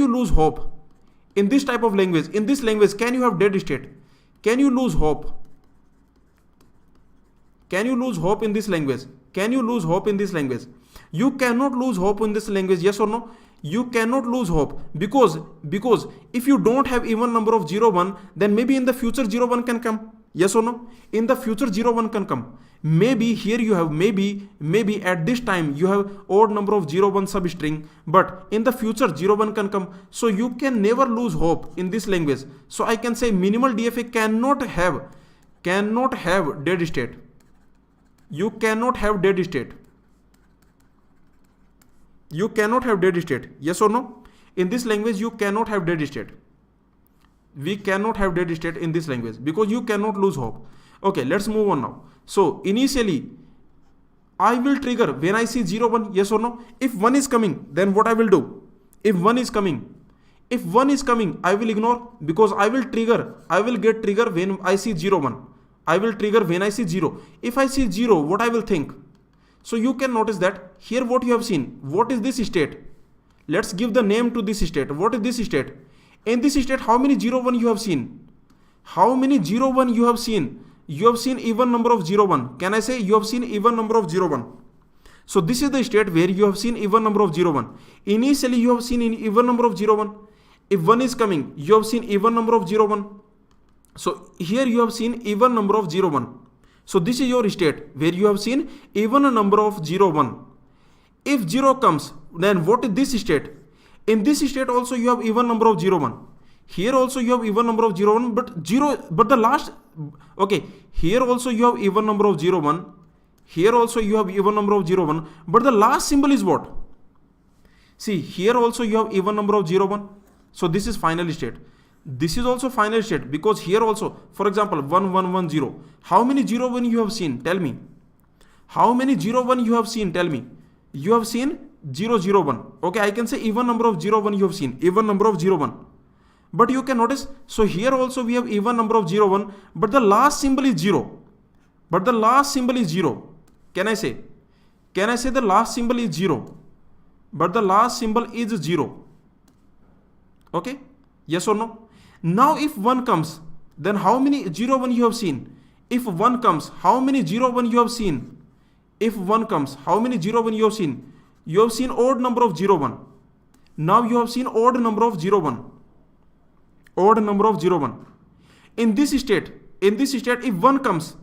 lose hope? In this type of language, in this language, can you have dead state? Can you lose hope? Can you lose hope in this language? Can you lose hope in this language? You cannot lose hope in this language, yes or no? You cannot lose hope because if you don't have even number of 0 1, then maybe in the future 0 1 can come. Yes or no? In the future 0 1 can come. Maybe here you have maybe at this time you have odd number of 0 1 substring, but in the future 0 1 can come. So you can never lose hope in this language. So I can say minimal DFA cannot have dead state. You cannot have dead state. You cannot have dead state. Yes or no? In this language you cannot have dead state. We cannot have dead state in this language because you cannot lose hope. Okay, let's move on now. So initially I will trigger when I see 0 1, yes or no? If 1 is coming, then what I will do? If 1 is coming, I will ignore because I will get trigger when I see 0 1. I will trigger when I see 0. If I see 0, what I will think? So you can notice that here what you have seen. What is this state? Let's give the name to this state. What is this state? In this state, how many 0 1 you have seen? How many 0 1 you have seen? You have seen even number of 0 1. Can I say you have seen even number of 0 1? So this is the state where you have seen even number of 0 1. Initially you have seen even number of 0 1. If 1 is coming, you have seen even number of 0 1. So here you have seen even number of 0 1. So this is your state where you have seen even a number of 0 1. If 0 comes, then what is this state? In this state also you have even number of 0 1. Here also you have even number of 0 1, but the last, okay, here also you have even number of 0 1. Here also you have even number of 0 1, but the last symbol is what? See, here also you have even number of 0 1. So this is final state. This is also final state because here also, for example, 1 1 1 0. How many 0 1 you have seen? Tell me. How many 0 1 you have seen? Tell me. You have seen 0 0 1. Okay, I can say even number of 0 1 you have seen. Even number of 0 1. But you can notice, so here also we have even number of 0 1, but the last symbol is 0. But the last symbol is 0. Can I say the last symbol is 0? But the last symbol is 0. Okay? Yes or no? Now if 1 comes, then how many 0 1 you have seen? If 1 comes, how many 0 1 you have seen? If 1 comes, how many 0 1 you have seen? You have seen odd number of 0 1. Now you have seen odd number of 0 1. Odd number of 0 1. In this state, if 1 comes,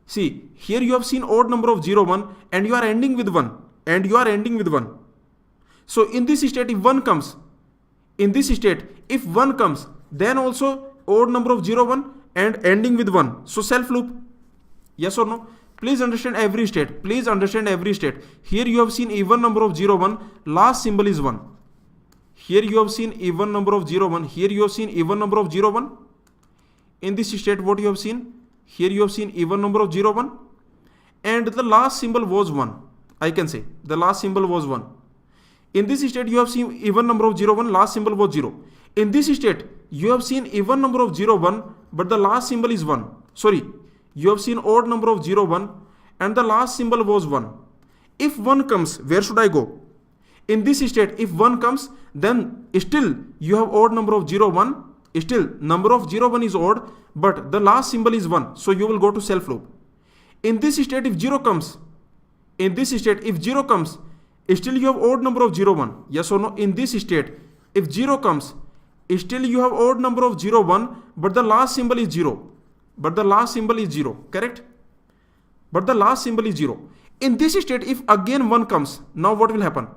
see, here you have seen odd number of 0 1 and you are ending with 1. So in this state, if 1 comes, then also odd number of 0 1 and ending with 1. So self loop. Yes or no? Please understand every state. Here you have seen even number of 0 1. Last symbol is 1. Here you have seen even number of 0 1. Here you have seen even number of 0 1. In this state, what you have seen? Here you have seen even number of 0 1. And the last symbol was 1. I can say the last symbol was 1. In this state, you have seen even number of 0 1. Last symbol was 0. In this state, you have seen even number of 0 1, but the last symbol is 1. Sorry, you have seen odd number of 0 1 and the last symbol was 1. If 1 comes, where should I go? In this state, if 1 comes, then still you have odd number of 0 1. Still number of 0 1 is odd, but the last symbol is 1. So you will go to self loop. In this state, if 0 comes, still you have odd number of 0 1. Yes or no? In this state, if 0 comes, still you have odd number of 0 1, but the last symbol is 0. Correct? But the last symbol is 0. In this state, if again 1 comes, now what will happen?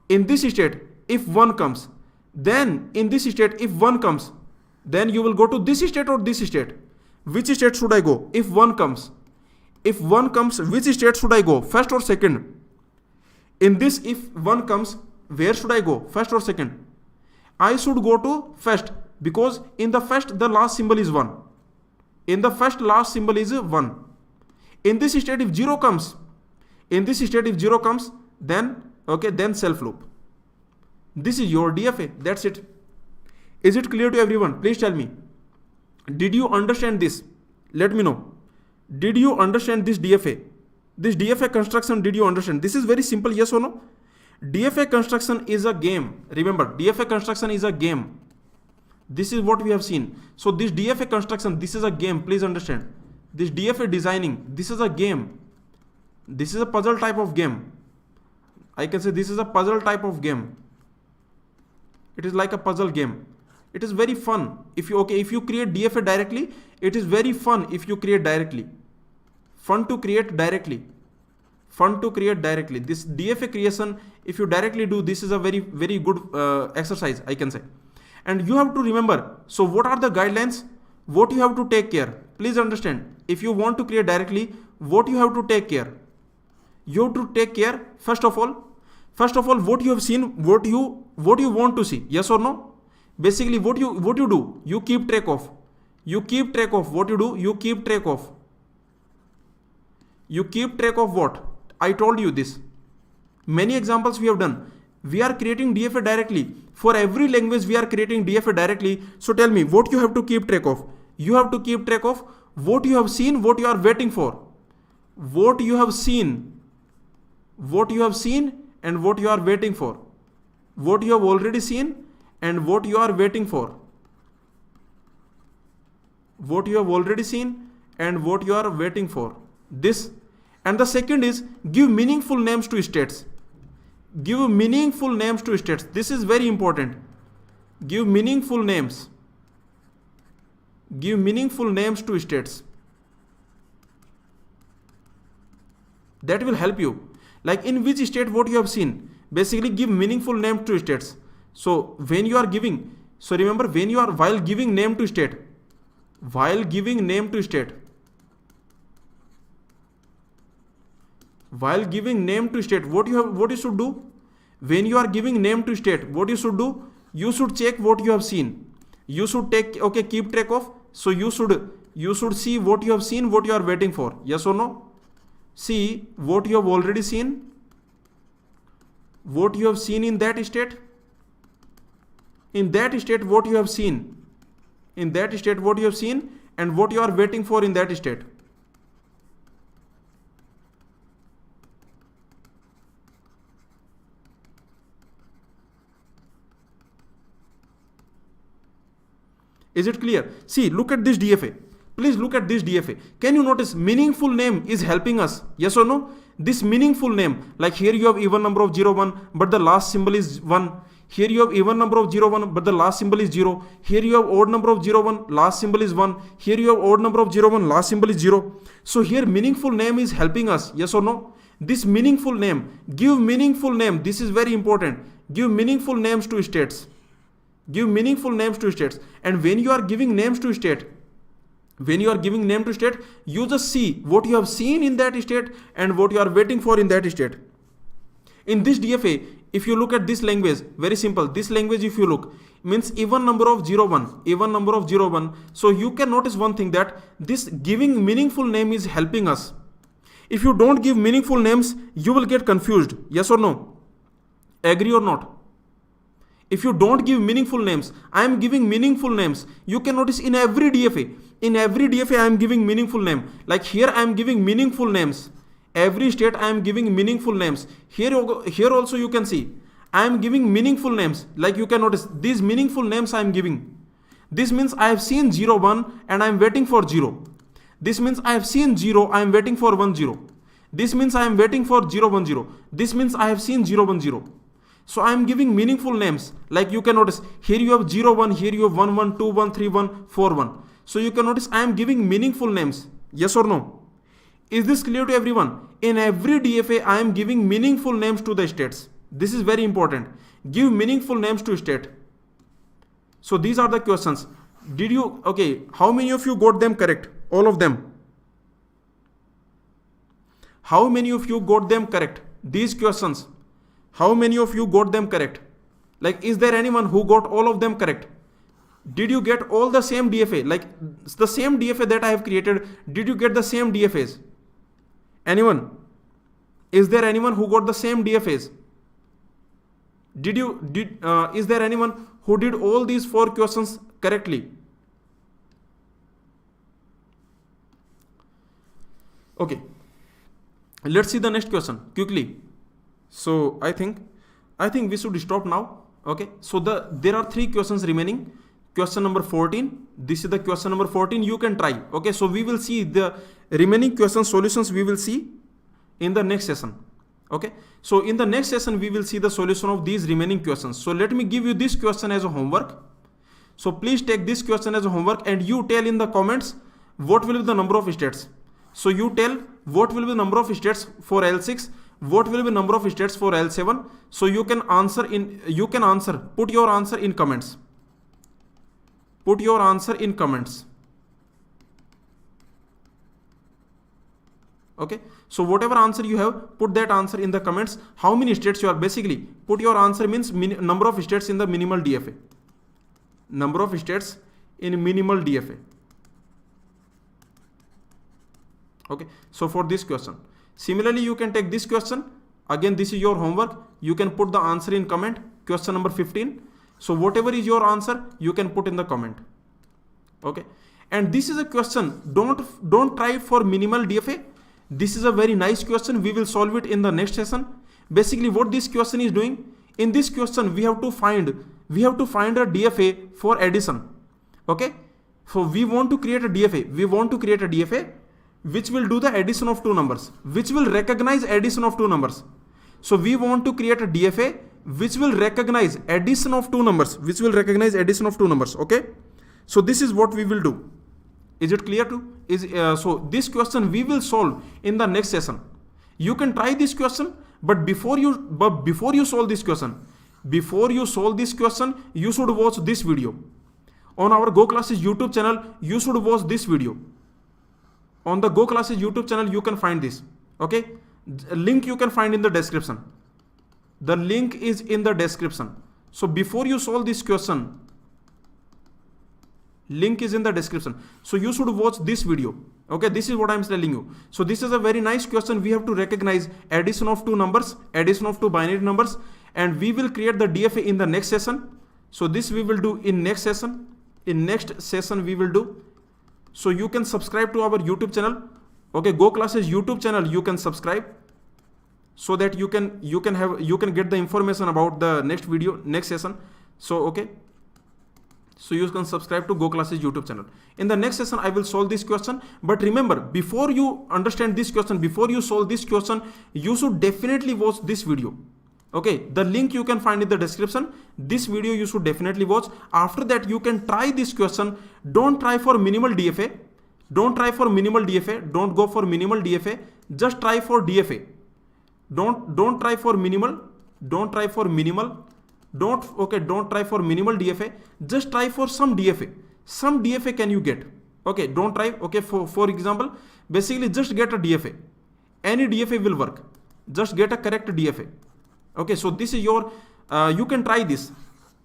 In this state, if 1 comes, then in this state, if 1 comes, then you will go to this state or this state. Which state should I go? If 1 comes, if 1 comes, which state should I go? First or second? In this, if 1 comes, where should I go? First or second? I should go to first, because in the first the last symbol is 1. In the first last symbol is 1. In this state if 0 comes, then then self loop. This is your DFA. That's it. Is it clear to everyone? Please tell me. Did you understand this? Let me know. Did you understand this DFA? This DFA construction, did you understand? This is very simple, yes or no? DFA construction is a game. Remember, DFA construction is a game. This is what we have seen. So this DFA construction, this is a game. Please understand. This DFA designing, this is a game. This is a puzzle type of game. I can say this is a puzzle type of game. It is like a puzzle game. It is very fun. If you create DFA directly, it is very fun if you create directly. Fun to create directly. This DFA creation, if you directly do, this is a very, very good exercise, I can say. And you have to remember, so what are the guidelines? What you have to take care? Please understand, if you want to create directly, what you have to take care? You have to take care, first of all, what you have seen, what you want to see, yes or no? Basically, what you do, you keep track of. What you do, you keep track of. You keep track of what? I told you this. Many examples we have done. We are creating DFA directly. For every language, we are creating DFA directly. So tell me, what you have to keep track of? You have to keep track of what you have seen, what you are waiting for. What you have seen, and what you are waiting for. What you have already seen and what you are waiting for. What you have already seen and what you are waiting for. This. And the second is give meaningful names to states. Give meaningful names to states. This is very important. Give meaningful names. Give meaningful names to states. That will help you. Like in which state what you have seen. Basically give meaningful names to states. So when you are giving, so remember when you are while giving name to state. While giving name to state. While giving name to state, what you should do? When you are giving name to state, what you should do? You should check what you have seen. You should keep track of. So you should see what you have seen, what you are waiting for. Yes or no? See what you have already seen. What you have seen in that state. In that state, what you have seen. In that state, what you have seen and what you are waiting for in that state. Is it clear? See, look at this DFA. Please look at this DFA. Can you notice meaningful name is helping us? Yes or no? This meaningful name, like here you have even number of 0, 1, but the last symbol is 1. Here you have even number of 0, 1, but the last symbol is 0. Here you have odd number of 0, 1, last symbol is 1. Here you have odd number of 0, 1, last symbol is 0. So here meaningful name is helping us. Yes or no? This meaningful name, give meaningful name. This is very important. Give meaningful names to states. Give meaningful names to states. And when you are giving names to state, you just see what you have seen in that state and what you are waiting for in that state. In this DFA, if you look at this language, very simple. This language, if you look, means even number of 0, 1, even number of 0, 1. So you can notice one thing, that this giving meaningful name is helping us. If you don't give meaningful names, you will get confused. Yes or no? Agree or not? If you don't give meaningful names, I am giving meaningful names. You can notice in every DFA, I am giving meaningful name. Like here I am giving meaningful names. Every state I am giving meaningful names. Here also you can see, I am giving meaningful names. Like you can notice, these meaningful names I am giving. This means I have seen 0, 1 and I am waiting for 0. This means I have seen 0, I am waiting for 1, 0. This means I am waiting for 0, 1, 0. This means I have seen 0, 1, 0. So I am giving meaningful names. Like you can notice, here you have 0, 1, here you have 1, 1, 2, 1, 3, 1, 4, 1. So you can notice I am giving meaningful names. Yes or no? Is this clear to everyone? In every DFA, I am giving meaningful names to the states. This is very important. Give meaningful names to state. So these are the questions. How many of you got them correct? All of them. How many of you got them correct? These questions, how many of you got them correct? Like, is there anyone who got all of them correct? Did you get all the same DFA? Like the same DFA that I have created, did you get the same DFAs? Anyone? Is there anyone who got the same DFAs? Is there anyone who did all these 4 questions correctly? Okay. Let's see the next question quickly. So I think we should stop now. Okay. So there are 3 questions remaining. Question number 14. This is the question number 14. You can try. Okay. So we will see the remaining question solutions. We will see in the next session. Okay. So in the next session, we will see the solution of these remaining questions. So let me give you this question as a homework. So please take this question as a homework and you tell in the comments what will be the number of states. So you tell what will be the number of states for L6, what will be the number of states for L7. So you can answer, put your answer in comments. Put your answer in comments. Okay. So whatever answer you have, put that answer in the comments. How many states you are, basically put your answer means number of states in the minimal DFA. Number of states in minimal DFA. Okay. So for this question, similarly, you can take this question. Again, this is your homework. You can put the answer in comment. Question number 15. So whatever is your answer, you can put in the comment. Okay. And this is a question. Don't try for minimal DFA. This is a very nice question. We will solve it in the next session. Basically, what this question is doing, in this question, we have to find a DFA for addition. Okay. So we want to create a DFA. Which will do the addition of 2 numbers, which will recognize addition of 2 numbers. So we want to create a DFA which will recognize addition of 2 numbers, okay. So this is what we will do. Is it clear to? So this question we will solve in the next session. You can try this question, but before you solve this question, you should watch this video. On our GoClasses YouTube channel, you should watch this video. On the GoClasses YouTube channel, you can find this. Okay. Link you can find in the description. The link is in the description. So before you solve this question, link is in the description. So you should watch this video. Okay. This is what I'm telling you. So this is a very nice question. We have to recognize addition of 2 numbers, addition of 2 binary numbers, and we will create the DFA in the next session. So this we will do in next session. In next session we will do. So you can subscribe to our YouTube channel. Okay, GoClasses YouTube channel, you can subscribe so that you can get the information about the next video, next session. So okay. So you can subscribe to GoClasses YouTube channel. In the next session, I will solve this question. But remember, before you understand this question, before you solve this question, you should definitely watch this video. Okay, the link you can find in the description. This video you should definitely watch. After that, you can try this question. Don't try for minimal DFA. Don't try for minimal DFA. Don't go for minimal DFA. Just try for DFA. Don't try for minimal. Don't try for minimal. Don't try for minimal DFA. Just try for some DFA. Some DFA can you get. Okay, don't try. Okay, for example, basically just get a DFA. Any DFA will work. Just get a correct DFA. Okay, so this is your, you can try this.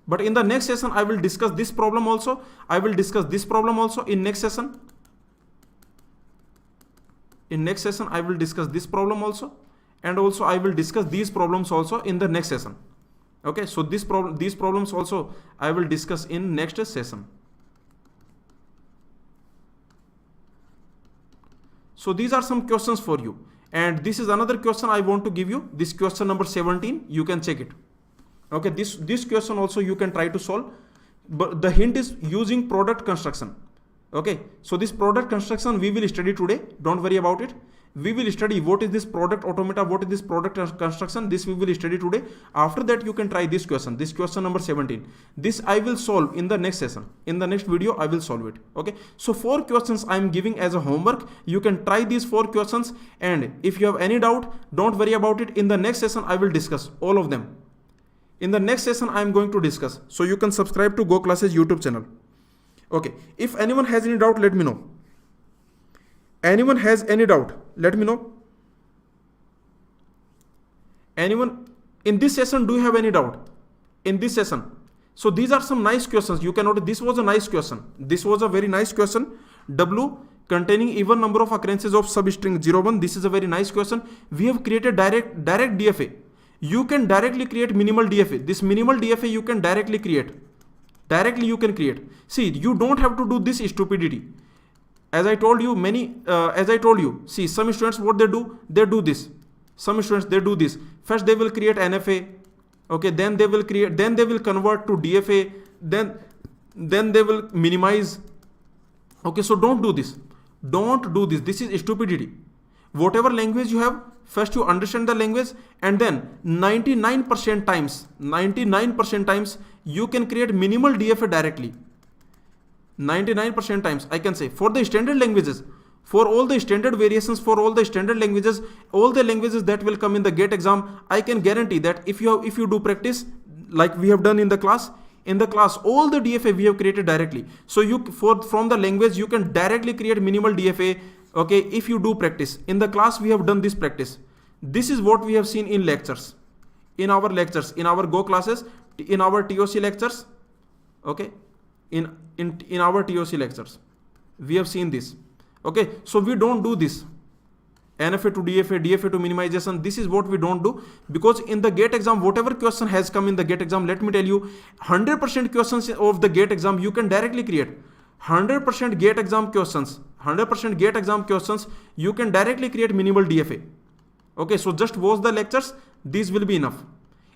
But in the next session, I will discuss this problem also. I will discuss this problem also in next session. In next session, I will discuss this problem also. And also I will discuss these problems also in the next session. Okay, so these problems also I will discuss in next session. So these are some questions for you. And this is another question I want to give you. This question number 17, you can check it. Okay, this question also you can try to solve. But the hint is using product construction. Okay, so this product construction we will study today. Don't worry about it. We will study what is this product automata, what is this product construction. This we will study today. After that, you can try this question number 17. This I will solve in the next session. In the next video, I will solve it. Okay. So 4 questions I am giving as a homework. You can try these 4 questions. And if you have any doubt, don't worry about it. In the next session, I will discuss all of them. In the next session, I am going to discuss. So you can subscribe to GoClasses YouTube channel. Okay. If anyone has any doubt, let me know. Anyone has any doubt, let me know. Anyone in this session, do you have any doubt in this session? So these are some nice questions. You can notice this was a nice question. This was a very nice question. W containing even number of occurrences of substring 01. This is a very nice question. We have created direct DFA. You can directly create minimal DFA. This minimal DFA you can directly create. Directly you can create. See, you don't have to do this stupidity. As I told you, see, some students, what they do this. Some students, they do this. First they will create NFA. Okay, then they will convert to DFA. Then they will minimize. Okay, so don't do this. Don't do this. This is stupidity. Whatever language you have, first you understand the language, and then 99% times you can create minimal DFA directly. 99% times I can say, for the standard languages, for all the standard variations, for all the standard languages, all the languages that will come in the GATE exam, I can guarantee that if you do practice like we have done in the class, all the DFA we have created directly. So from the language you can directly create minimal DFA. Okay, if you do practice in the class, we have done this practice. This is what we have seen in lectures, in our GoClasses, in our TOC lectures. Okay, in our TOC lectures we have seen this. Okay, so we don't do this NFA to DFA, DFA to minimization. This is what we don't do, because in the GATE exam, whatever question has come in the GATE exam, let me tell you, 100% questions of the GATE exam you can directly create. 100% GATE exam questions, you can directly create minimal DFA. Okay, so just watch the lectures. These will be enough.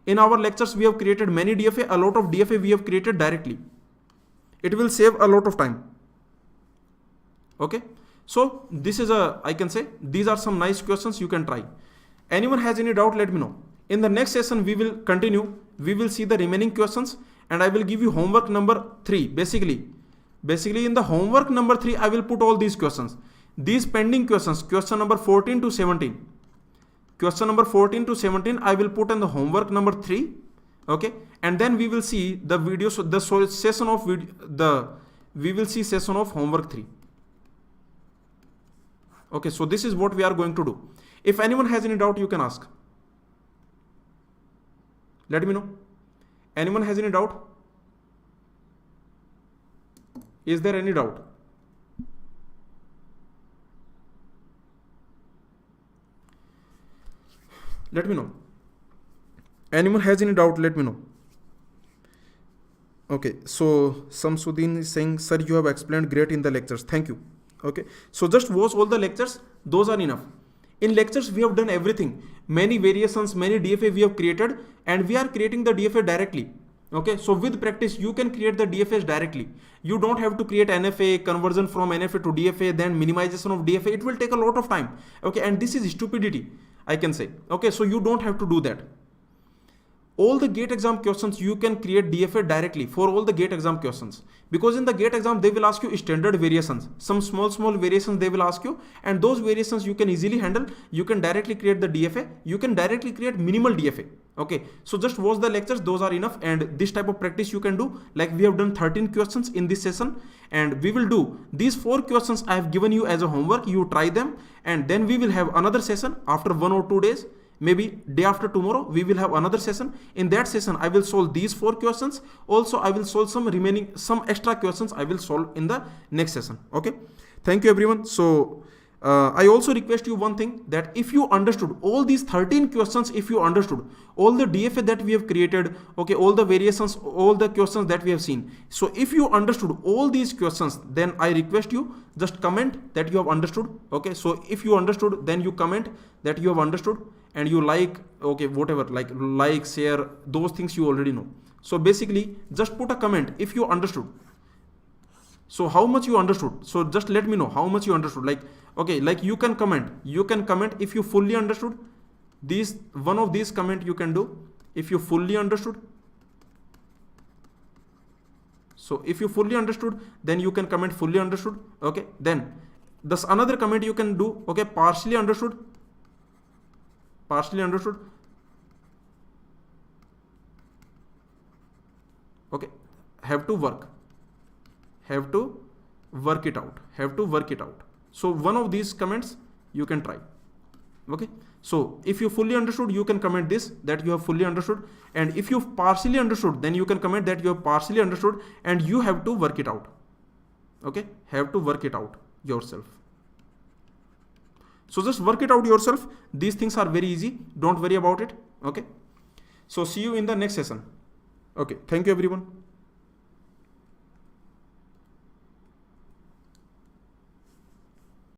In our lectures, we have created many DFA. A lot of DFA we have created directly. It will save a lot of time. Okay, so this is I can say, these are some nice questions you can try. Anyone has any doubt, let me know. In the next session, we will continue. We will see the remaining questions, and I will give you homework number 3. Basically in the homework number 3, I will put all these questions. These pending questions, question number 14 to 17. Question number 14 to 17, I will put in the homework number 3. Okay, and then we will see the videos, we will see session of homework 3. Okay, so this is what we are going to do. If anyone has any doubt, you can ask. Let me know. Anyone has any doubt? Is there any doubt? Let me know. Anyone has any doubt, let me know. Okay, so Samsudin is saying, sir, you have explained great in the lectures. Thank you. Okay, so just watch all the lectures. Those are enough. In lectures, we have done everything. Many variations, many DFA we have created, and we are creating the DFA directly. Okay, so with practice, you can create the DFAs directly. You don't have to create NFA, conversion from NFA to DFA, then minimization of DFA. It will take a lot of time. Okay, and this is stupidity, I can say. Okay, so you don't have to do that. All the GATE exam questions, you can create DFA directly for all the GATE exam questions. Because in the GATE exam, they will ask you standard variations. Some small variations they will ask you, and those variations you can easily handle. You can directly create the DFA. You can directly create minimal DFA. Okay, so just watch the lectures. Those are enough. And this type of practice you can do. Like we have done 13 questions in this session. And we will do these 4 questions I have given you as a homework. You try them. And then we will have another session after 1 or 2 days. Maybe day after tomorrow, we will have another session. In that session, I will solve these 4 questions. Also, I will solve some extra questions I will solve in the next session. Okay. Thank you, everyone. So I also request you one thing, that if you understood all these 13 questions, if you understood all the DFA that we have created, okay, all the variations, all the questions that we have seen. So if you understood all these questions, then I request you just comment that you have understood. Okay. So if you understood, then you comment that you have understood. And you like, okay, whatever, like, share, those things you already know. So basically, just put a comment if you understood. So how much you understood? So just let me know how much you understood. Like, okay, like you can comment if you fully understood. One of these comment you can do if you fully understood. So if you fully understood, then you can comment fully understood. Okay, then this another comment you can do. Okay, partially understood. Okay, have to work it out. So one of these comments you can try. Okay, So if you fully understood, you can comment this, that you have fully understood. And if you've partially understood, then you can comment that you have partially understood and you have to work it out. Okay, have to work it out yourself. So just work it out yourself. These things are very easy. Don't worry about it. Okay. So see you in the next session. Okay. Thank you everyone.